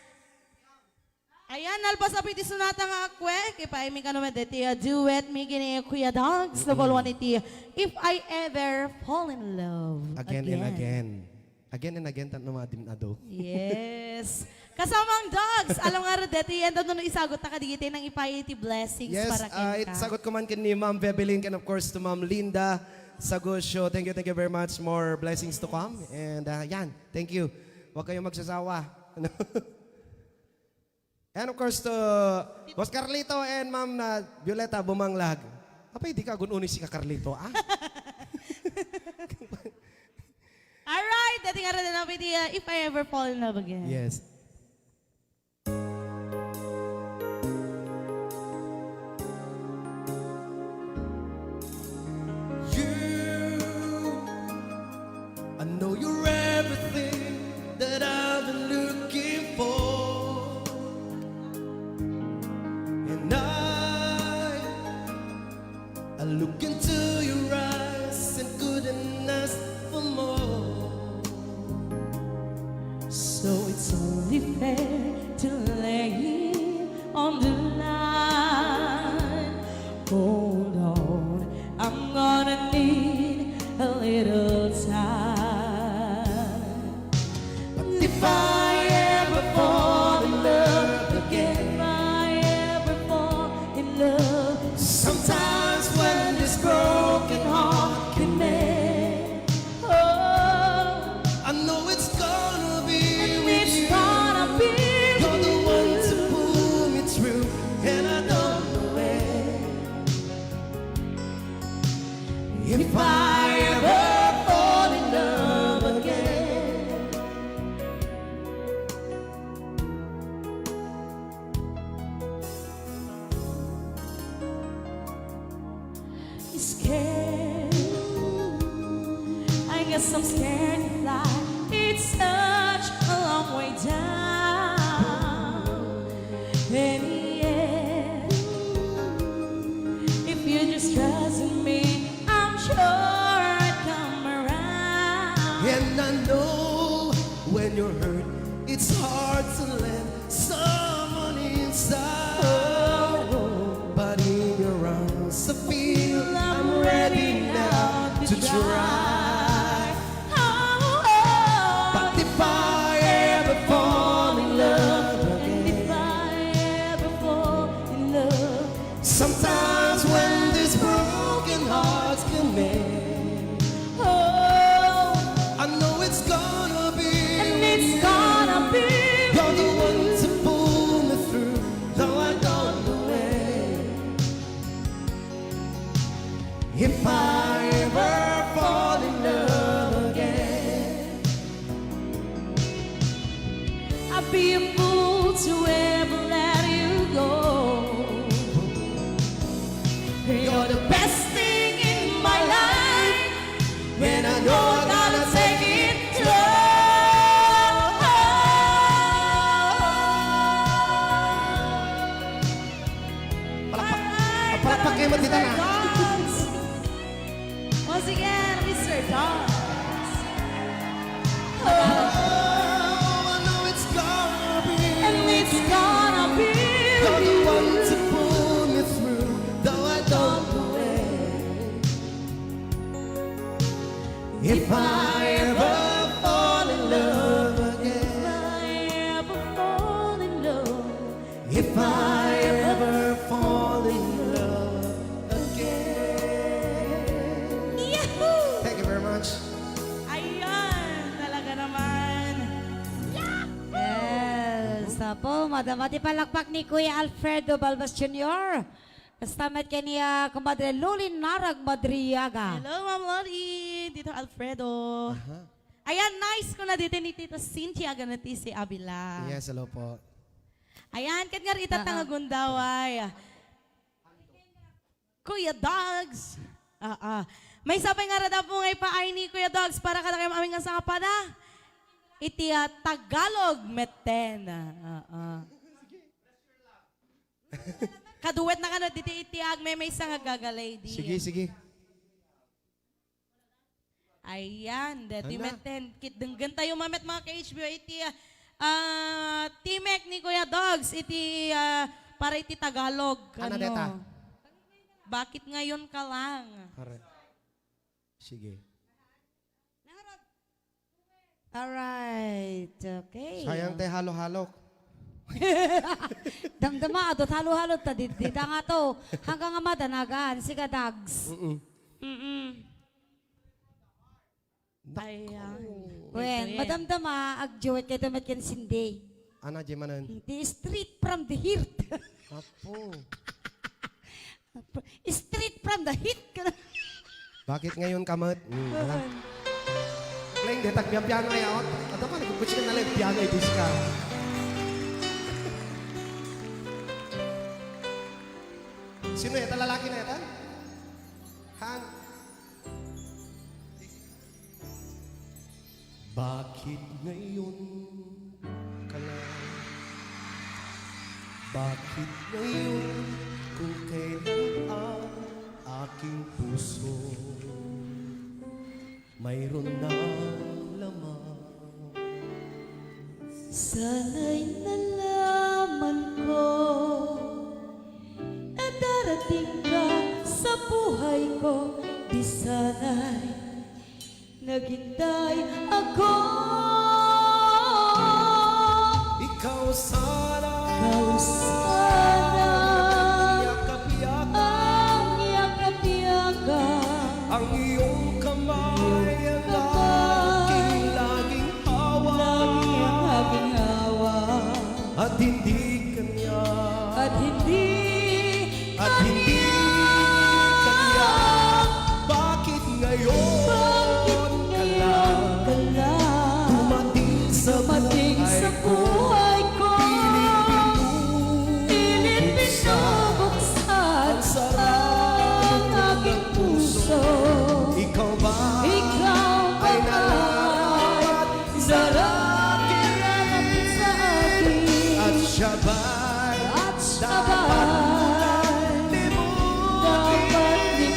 Ayan, nalpas na piti sunata nga akwe. Kipaimi ka naman deti, duet, mi gini kuya dogs. Level 1 iti, if I ever fall in love. Again and again. Again and again, tanong mga dimnado. Yes. Kasamang dogs, alam nga rin deti, yan doon isagot na kadigiti ng ipayiti blessings Yes, para kinka. sagot ko man kin ni Ma'am Bebelin and of course to Ma'am Linda Sagusyo. Thank you very much. More blessings to come. And yan, thank you. Huwag kayong magsasawa. And of course to Boss Carlito and Ma'am Violeta Bumanglag. Apay, di ka gununi si ka Carlito, ah? Alright, dati nga rin na piti, if I ever fall in love again. Yes. I know you're everything that I've been looking for, and I look into your eyes and couldn't ask for more. So it's only fair to lay on the line. Hold on, I'm gonna need a little time. But if I ever fall in love again, if I ever fall in love, sometimes when this broken heart can mend, oh, I know it's gonna be with it's you. gonna be You're the with one to you. pull me through, and I don't know when. If I ever fall in love again. Scared, I guess I'm scared to fly. It's such a long way down. And yeah, if you just trust in me, I'm sure I'd come around. And I know when you're hurt, it's hard to let someone inside. But in your arms, I feel I'm ready now to try. But if I ever fall in love And if I ever fall in love, sometimes when these broken hearts can mend, oh, I know it's gonna be and it's gonna be You're the one to pull me through, though I don't know when. If I ever fall in love again, I'd be a fool to ever let you go. You're the best thing in my life, when I know know I gotta take it Palakpak kayo matita na. Once again, Mr. Dogs. I know it's gonna be And it's gonna be You're the you. one to pull me through, though I don't know when. If I ever fall po, madamati palakpak ni Kuya Alfredo Balbas Jr. Kastamet kay niya Kumadre Lulin Narag Madriaga. Hello, Ma'am Lori. Tito Alfredo. Ayan, nice ko na dito ni Tita Cynthia ganati si Abila. Yes, hello po. Ayan, kat nga rita tangagundaway. Kuya Dogs. May sabay nga rada po ngay paay ni Kuya Dogs para kada kayo aming nga sa kapada. Iti Tagalog meten. Kaduwet na kano, diti itiag may isa nga gagalay di. Sige, sige. Ayan, dati Ano? meten. Kitdenggan tayo mamet mga ka-HBO. Iti Timek ni Kuya Dogs. Iti para iti Tagalog. Ano deta? Bakit ngayon ka lang? Alright. Sige. Alright, okay. Sayang te halo-halo. Damdama, adot halo-halo ta, dita nga to. Hanggang nga madanagan, siga Dags. Ayan. Wen, madamdama, agjuwet kay tumet ken sindi. Ana di manan. The street from the heart. Apo. Street from the heat. Bakit ngayon kamat? Lain detak piano ya ot. Atau pa nagkukutsik na lang piano itis ka. Sino yata lalaki na yata? Han. Bakit ngayon ka lang? Bakit ngayon kung kailan ang aking puso mayroon na lamang? Sana'y nalaman ko na darating ka sa buhay ko. Di sana'y naghintay ako. Ikaw sana Ikaw sana yakap-yakap ang yakap-yakap. ang iyong kamay ang aking laging Lagi hawa ang aking hawa. at hindi kanya At hindi kanya. Bakit ngayon ka lang ka lang dumating sa dumating sa buhay ko. Pilit pinubuksan ang aking puso. Ikaw ba Ikaw ay ba nalapat sa akin lalapit sa akin at siya ba'y at sabay dapat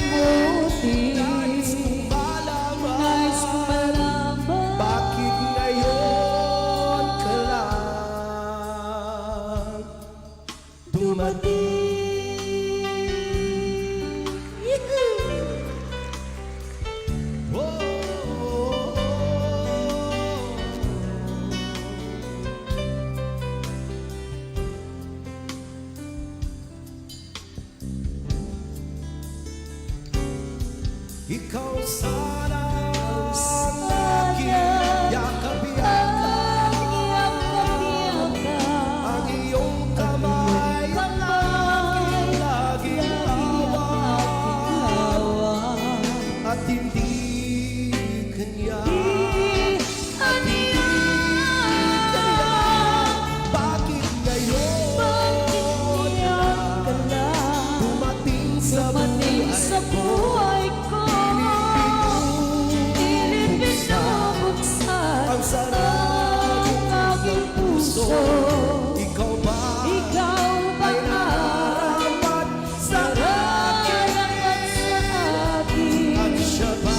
limutin? nais kong malaman Nais ko malaman bakit ngayon ka lang dumating? Ikaw sana ang aking yakap-yakap ang iyong kamay ang aking laging hawa at hindi kanya at hindi kanya. Bakit ngayon ka lang dumating sa dumating sa buhay ko? Pilit pinubuksan ang sarap ang aking puso. Ikaw ba Ikaw ba ay narapat sa akin narapat sa akin? at siya ba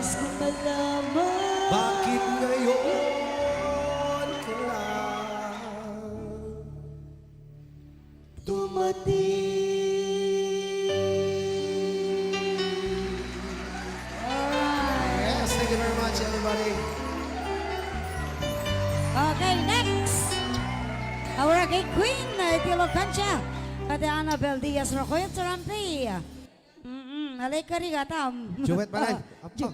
Nais ko malaman. Bakit ngayon ka lang dumating? Yes, thank you very much, everybody. Okay, next. Our gay queen, Tilo Cancha. Ate Annabel Diaz Rocoyo Tarampi. Alay ka rin gatam. Juwet Manan. Apa?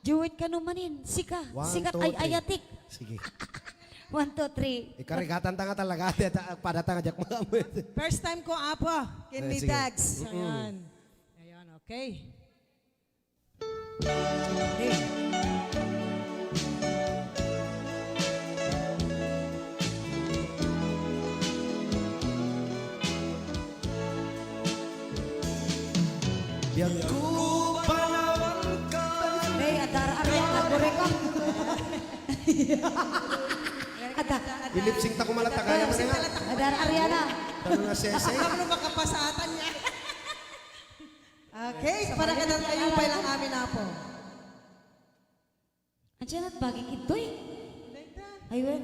Juwit ka numanin. Sika. One, Sikat two, ay three. ayatik. Sige. 1, 2, 3. Ikarigatan tanga talaga. Padatang ajak mga. First time ko, Apa. Kinli sige. Tags. Ayan. Ayan, okay. Yang ku panawan ka. Hey, Adara Ariana, goreka. Ilipsing ta ko malata kaya mo nga. Adara Ariana. Tanong nga sese. Ano makapasatan niya? Okay, para ka nang kayo pa lang amin na po. Andiyan at bagi kitoy. Ayun.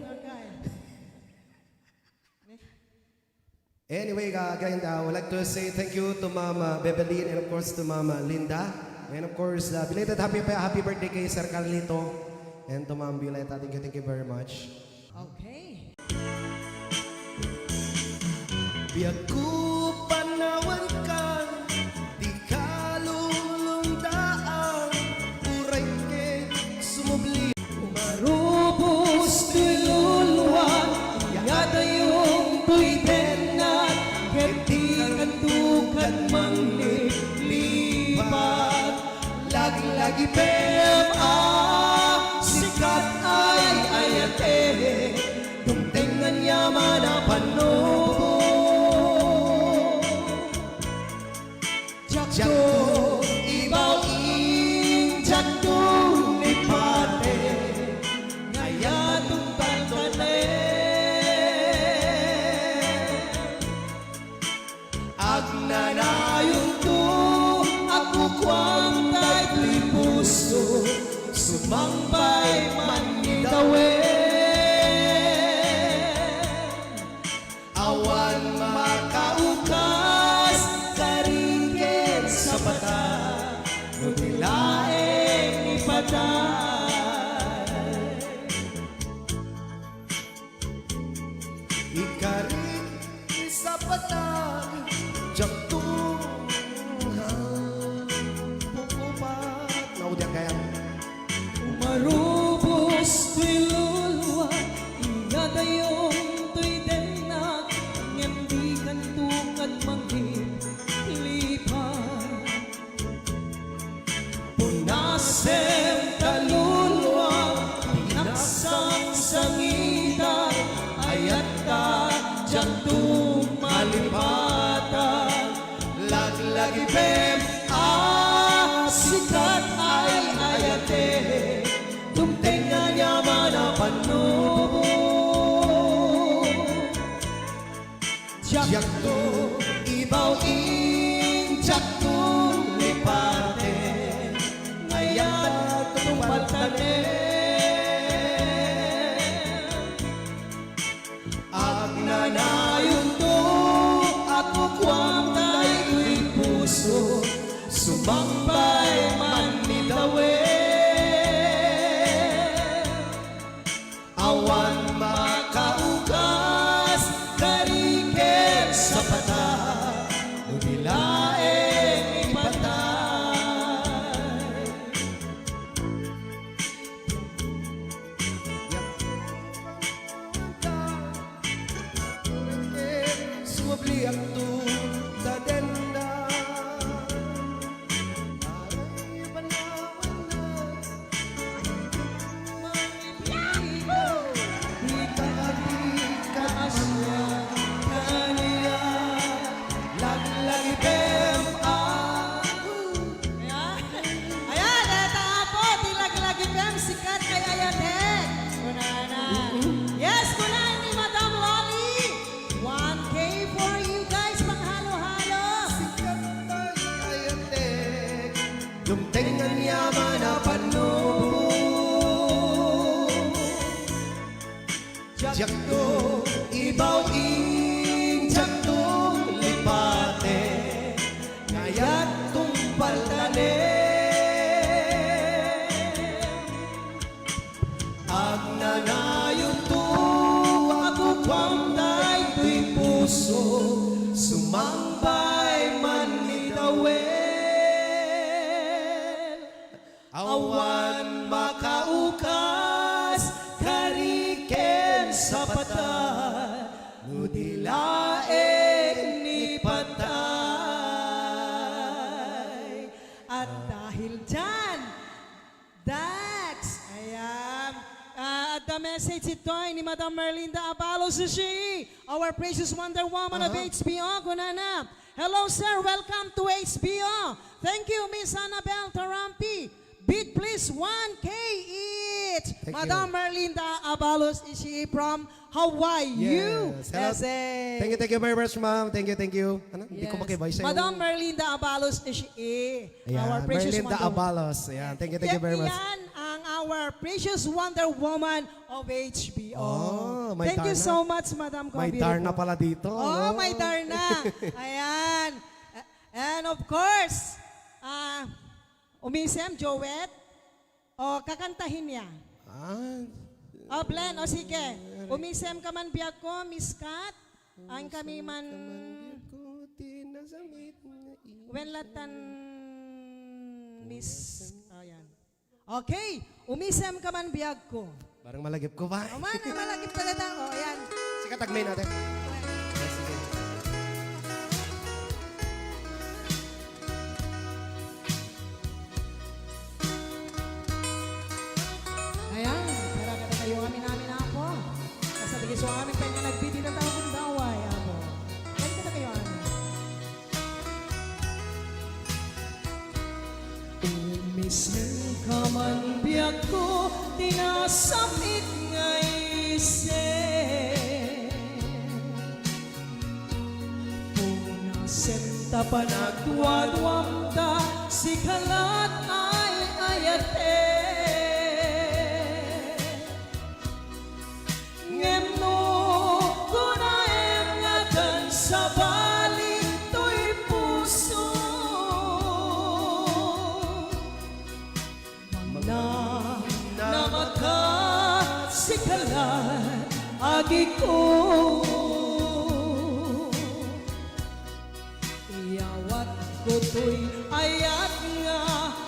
Anyway, again, I would like to say thank you to Mama Bebelin and of course to Mama Linda. And of course, belated happy birthday kay Sir Carlito. And to Ma'am Violeta, thank you very much. Okay. Biag ko panawan ka, di ka lulundaan, uray ke sumubli. Marubos tululuan, yata yung tuwitenat, keti kandukan manglipat. Lagi-lagi sikat ay ayate, tuntengan yaman na pano. Jakto, ibaw jakto ni pate, ngayatong tangkane. Agnanayon to, ako kwang tayo'y puso, sumambay man nitawin. Awan makaukas, karingin sa bata, nutilaeng ipatay. Ikarin sa patag, jaktuhan, pupupat. Naudiyan kaya. Marubos to'y luluwa, ingata yung to'y denak, ngandi kantukan manghilipan. Punasem kaluluwa, pinaksang sangita, ayat ka dyan tumalipatan. Laglagi pem, sikat ay ayate, tumtengan yaman na pano. Jakto, ibaw jakto lipate, ngayon tumpaltane. Agnanayon to, ako kwang tayo'y puso, sumambay man nitawin. Awan makaugas, karikin sa pata, nubilaeng ipatay. Suwabli ang tutadenda. Ayan, eto nga po, Tilag-Lagi Pem, sikat kay Ayatek. Kunana. Yes, kunain ni Madam Lolly. 1K for you guys, panghalo-halo. Lumtengan yaman na pano. jakto ibaw jaktong lipate kaya't tumpal ag nanayon to ako kwamday tuy puso sumambay man ni dawel awan makaukas kariken sa patay nudilaeng ni patay. At dahil dyan, that's, ayan, the message ito ay ni Madam Merlinda Abalos Sushi, our precious Wonder Woman of HBO, Kunana. Hello sir, welcome to HBO. Thank you, Miss Annabelle Tarampi. Beat please 1K each. Thank Madam you. Merlinda Abalos Sushi from Hawaii, Hello. USA. Thank you very much, ma'am. Thank you. Ano? Hindi ko Yes. makivoice sa'yo. Madam Merlinda Abalos Sushi, Ayan, our precious Merlinda Wonder Woman. Abalos. Ayan, thank you very much. Yan ang our precious Wonder Woman of HBO. Oh, may Thank you Darna. so much, Madam May Kobiro. Darna pala dito. Oh, may Darna. Ayan. And of course, umisem, Joet. O, kakantahin niya. O, Blen, o sige. Umisem ka man biyag ko, Miss Kat. Ang kami man... Wenlatan... Miss... Ayan. Okay. Umisem ka man biyag ko. Parang malagip ko ba? O man, malagip pala daw. O, ayan. Sige, tagmay natin. Ayan. Para ka na kayo kami namin ako. Kasabigay so amin kanya nagbidi na tao kung daway. Ako. Kaya ka na kayo amin. Umisem ka man biyag ko, tinasamit nga isip. Punasenta pa nagduwadwam ta, si kalat ay ayate. Ngemno ko na nga kan sa balik to'y puso. Na makasikalan agi ko. Iyawat ko to'y ayat nga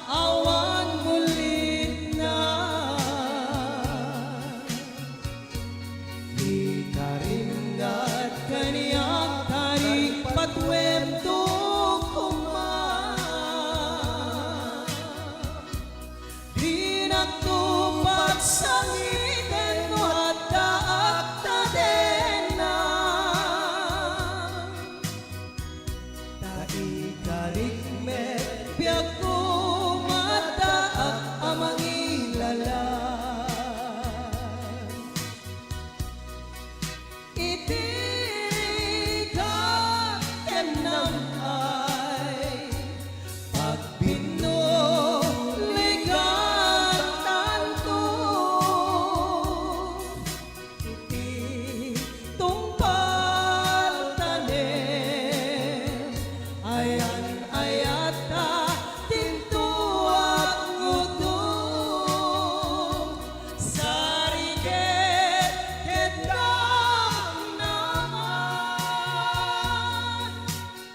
awan mulit na. Ikaringat kaniyak tarik patwem to kuman. Di nagtupat sa ngiten mo at daak tadenan. Taikarik biag ko mataak amang ilalan. Itirikan kenang ay pagbinuligan tanto. Iti tungpal tanim ayan ayata tintuak ngudong sariket ketang naman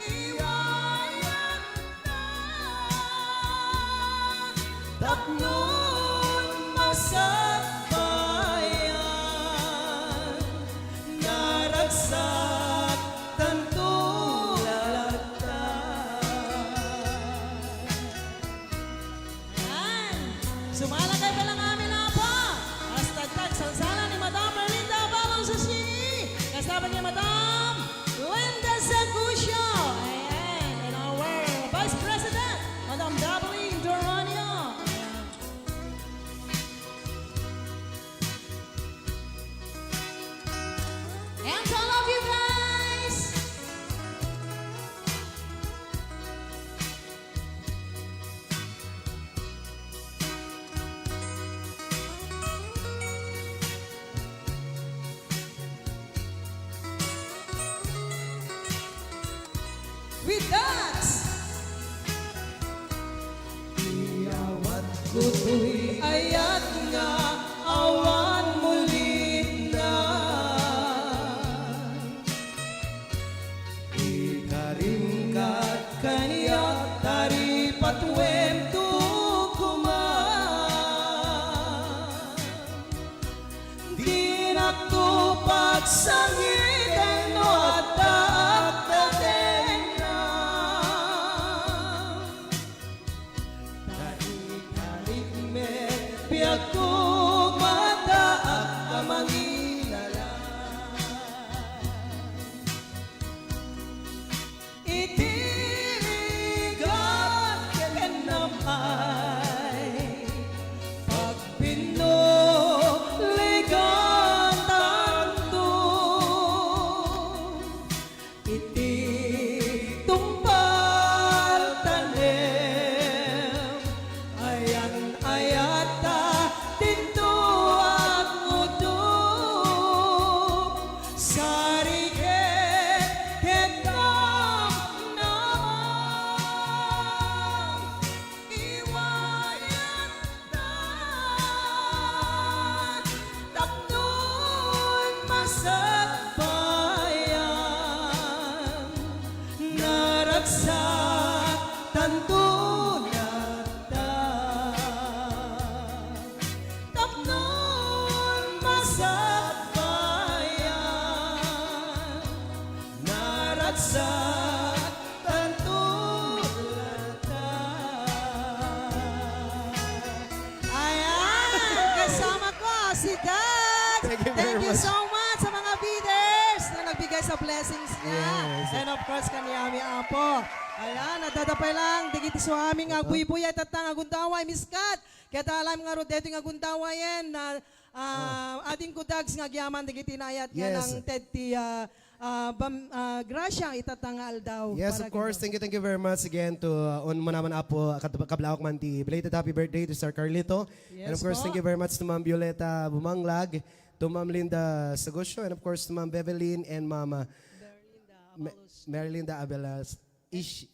iwayan na tapnon masat bayan naragsak tanto Ayan. Sumalakay pa lang amin na po. Hashtag salsala ni Madam Merlinda Abalos Sushi. Kasama ni Madam Linda Zagucio. Ayan. And our Vice President, Madam Dabbling Doranio. And to all of you guys, Dax! Iyawat kuto'y ayat nga awan mulit na. Ikarimkat kaniyak tari patwem tukuman. Di natupad sangitan no at daapdaten na. Taikalimit biyak tumataak kamangilala. Itirigan kenamay pagpinuligan tanto. Iti tumpal tanem ayan ayata dito at udok sariket ketang naman iwayan tapnon masagbayan naragsak tanto tapnon masagbayan naragsak tanto Ayan, kasama ko si Dax. Thank you so much sa mga bidders na nagbigay sa blessings niya. And of course, kaniyami Apo. Ayan, nadadapay lang. Digiti so aming agbuy-buy at tatang agundaway, miskat. Kaya talam nga ro, deto nga agundawayan na ating ko Dax nga gyaman, digiti nayat nga Yes. ng tedti grasya itatangal daw. Yes, of course. Thank you very much again to on mo naman apo kablawak man ti belated happy birthday to Sir Carlito. And of course, thank you very much to Ma'am Violeta Bumanglag, to Ma'am Linda Sagosyo, and of course to Ma'am Bevelyn and Ma'am Marilinda Abelas Ish.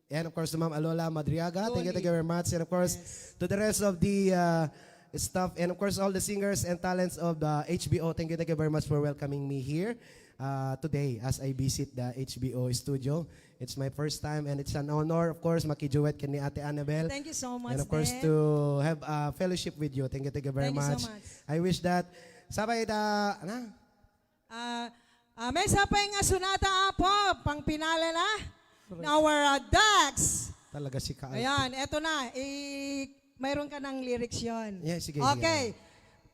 And of course to Ma'am Alola Madriaga. Thank you very much. And of course to the rest of the staff, and of course all the singers and talents of the HBO. Thank you very much for welcoming me here today as I visit the HBO studio. It's my first time and it's an honor, of course, makijuwet kani Ate Annabel. Thank you so much. And of course din. to have a fellowship with you. Thank you very Thank you so much. much. I wish that sabay da May sapay nga sunata Apo, pang pinala na. Our Dax. talaga si Ka. Ayan, eto na. Mayroon ka ng lyrics yun. Yeah, sige, Okay.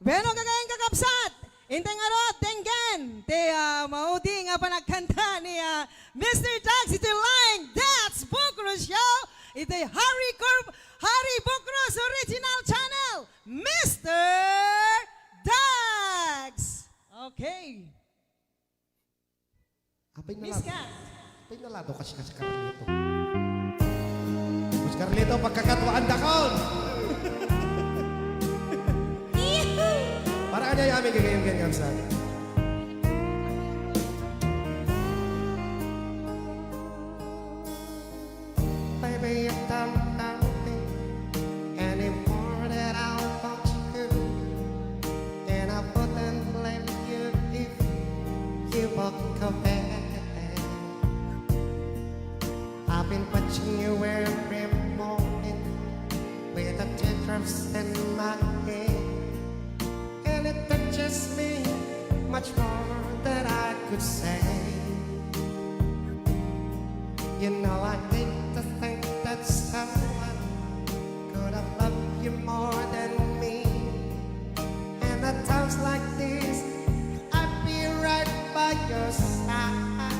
Beno kagayang kakapsat. Intay nga ro, tenggen. Te maudi nga pa nagkanta ni Mr. Dax. Ito lang, That's Bukros Show. Ito Harry Bukros Original Channel. Mr. Dax. Okay. Apay na Miss Kat. Apay na lado kasi Carlito. Mas Carlito, pagkakatuwaan dakon. Para kanya yung aming gagayang sa baby, you've done nothing anymore that I want you to. And I wouldn't blame you if you walk away. I've been watching you every morning with the teardrops in my head, and it touches me much more than I could say. You know I hate to think that someone could have loved you more than me. And at times like this, I'd be right by your side.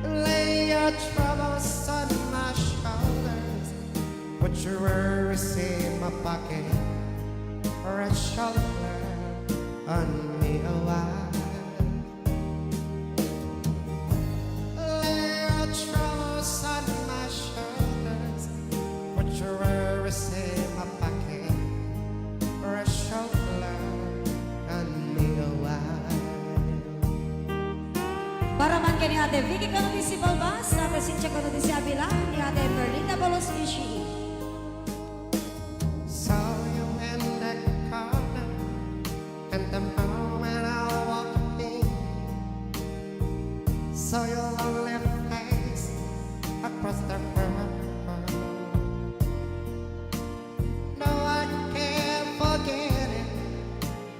Lay your troubles on my shoulders, put your worries in my pocket, or a shoulder on me a while. Para man kay ni Ate Vicky Canotti si Balbas, Ate Cynthia Canotti si Avila, ni Ate Merlinda Balos Ishi. Saw you in the corner, and the moment I walked in, saw your lonely face across the world. No, I can't forget it,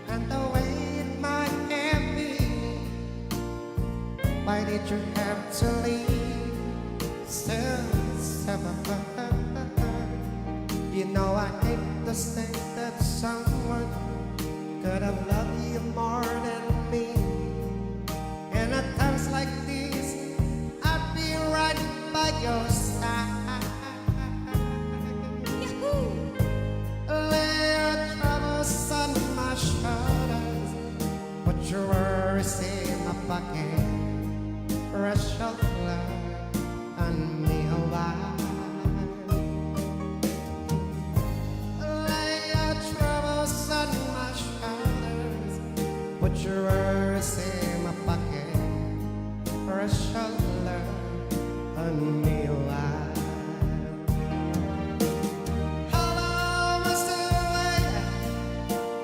and the way it might have been. Why did you have to leave so suddenly? You know I hate to think that someone could have loved you more than me. And at times like this, I'd be right by your side. Lay your troubles on my shoulders, put your worries in my pocket, rest your love on me a while. Lay your troubles on my shoulders, put your worries in my pocket, rest your love on me a while. How long must I wait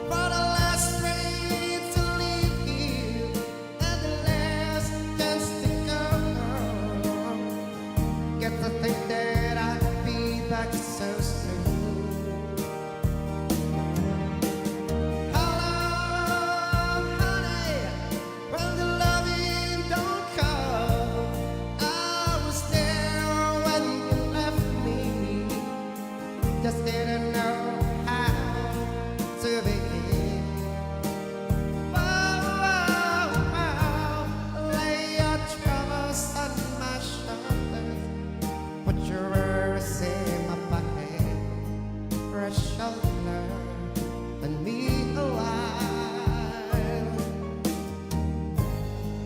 for the last train to leave you and the last chance to go? Get to think that I'd be back so soon. How long, honey, when the loving don't come? I was there when you left me, just didn't know how to begin. Lay your troubles on my shoulders, put your worries in my pocket, rest your love on me a while.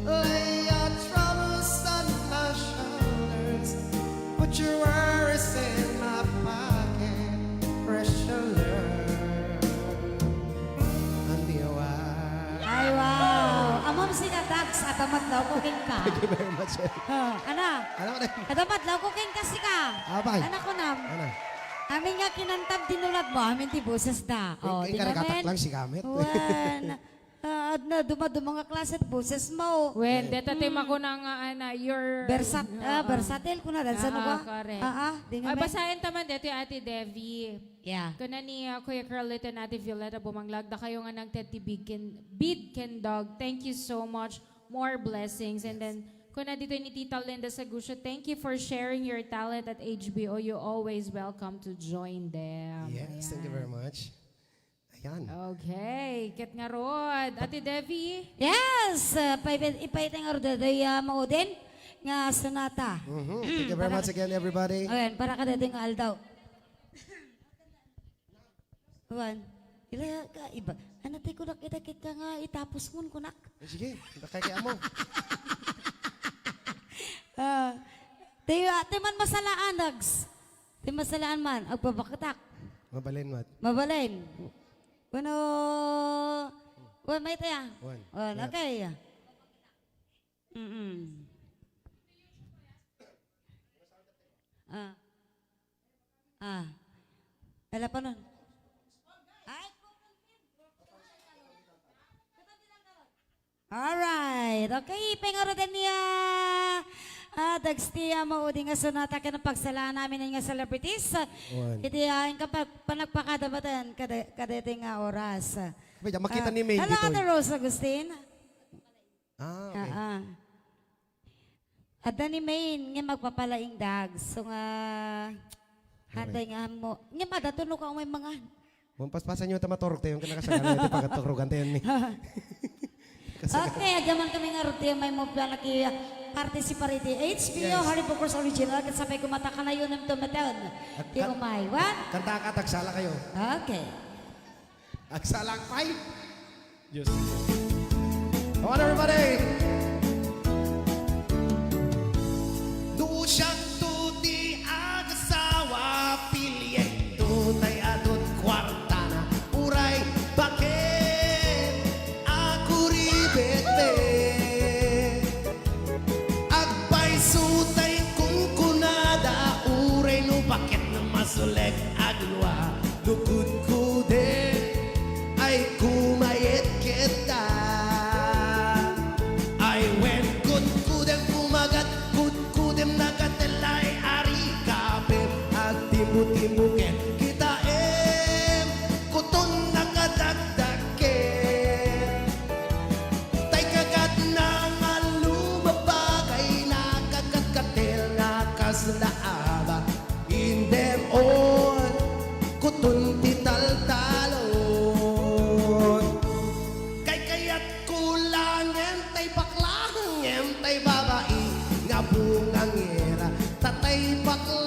Lay your troubles on my shoulders, put your worries in my pocket, rest your love on me a while. Ay, wow. Amam sinatags at amatlaw ko king ka. Thank you very much. Ana, Ano na? kadamatlaw ko king kasi ka. Abay. Anak ko nam. Ano? Amin nga kinantab dinulad mo, amin ti buses da. Oh, di Karakatak namin. lang si Kamet. Wen. Na dumaduma nga klase at buses mo. When, deta tema ko na nga, your... Versatil ko na dahil sa ano ba? Correct. Di nga Ay, men. basahin taman dito yung Ate Devi. Yeah. Kuna ni Kuya Carlito and Ate Violeta bumanglagda kayo nga ng Teddy Bid Ken Dog. Thank you so much. More blessings. And then, kuna dito ni Tita Linda Sagusyo, thank you for sharing your talent at HBO. You always welcome to join them. Yes, thank you very much. Ayan. Okay. Ket nga rod. Ate Devi. Yes! Ipaitin nga rin daday maudin nga sonata. Thank you very much again, everybody. Ayan, para ka daday nga aldaw. Ayan. Ila ka iba. Ano tayo kunak kita nga itapos mo kunak. Sige, nakakaya mo. Tayo man masalaan, Dags. Tayo masalaan man. Agpabakatak. Mabalin, Mat. Mabalin. Bueno, may tayo. One. Okay. Wala pa nun. Alright. Okay, pengarutan niya. Dagstiya maudi nga sonata ka ng pagsalaan namin nga celebrities. Iti ang kapag panagpakadabatan kadating nga oras. Pwede, makita ni May Hello, dito. Ate Rose Agustin. Okay. At ni Main, nga magpapalaing dag. So nga, handay nga mo. Nga madatuno ka may mga. Pampasan nyo tamatorok tayo, yung kanakasagana ito pagkaturugan tayo ni. Okay, agaman kami nga ruti may mo palaki participate HBO Harry Poker's original at sabay kumata ka na yun ng tumatawad. Di umay. What? Kanta ka, tagsala kayo. Okay. Agsalang pay. Diyos. Come on, everybody. Dusyak tuti agasawa pilye tutay adot kwartana uray bakit ako ribet timbu-timbuken kita kuton nakadagdagen tay kagat na nga lumabagay nakakatkatel nakaslaaba in them all kuton titaltalon kay kayat kulangen tay baklang tay babae nga bungangera tatay bakla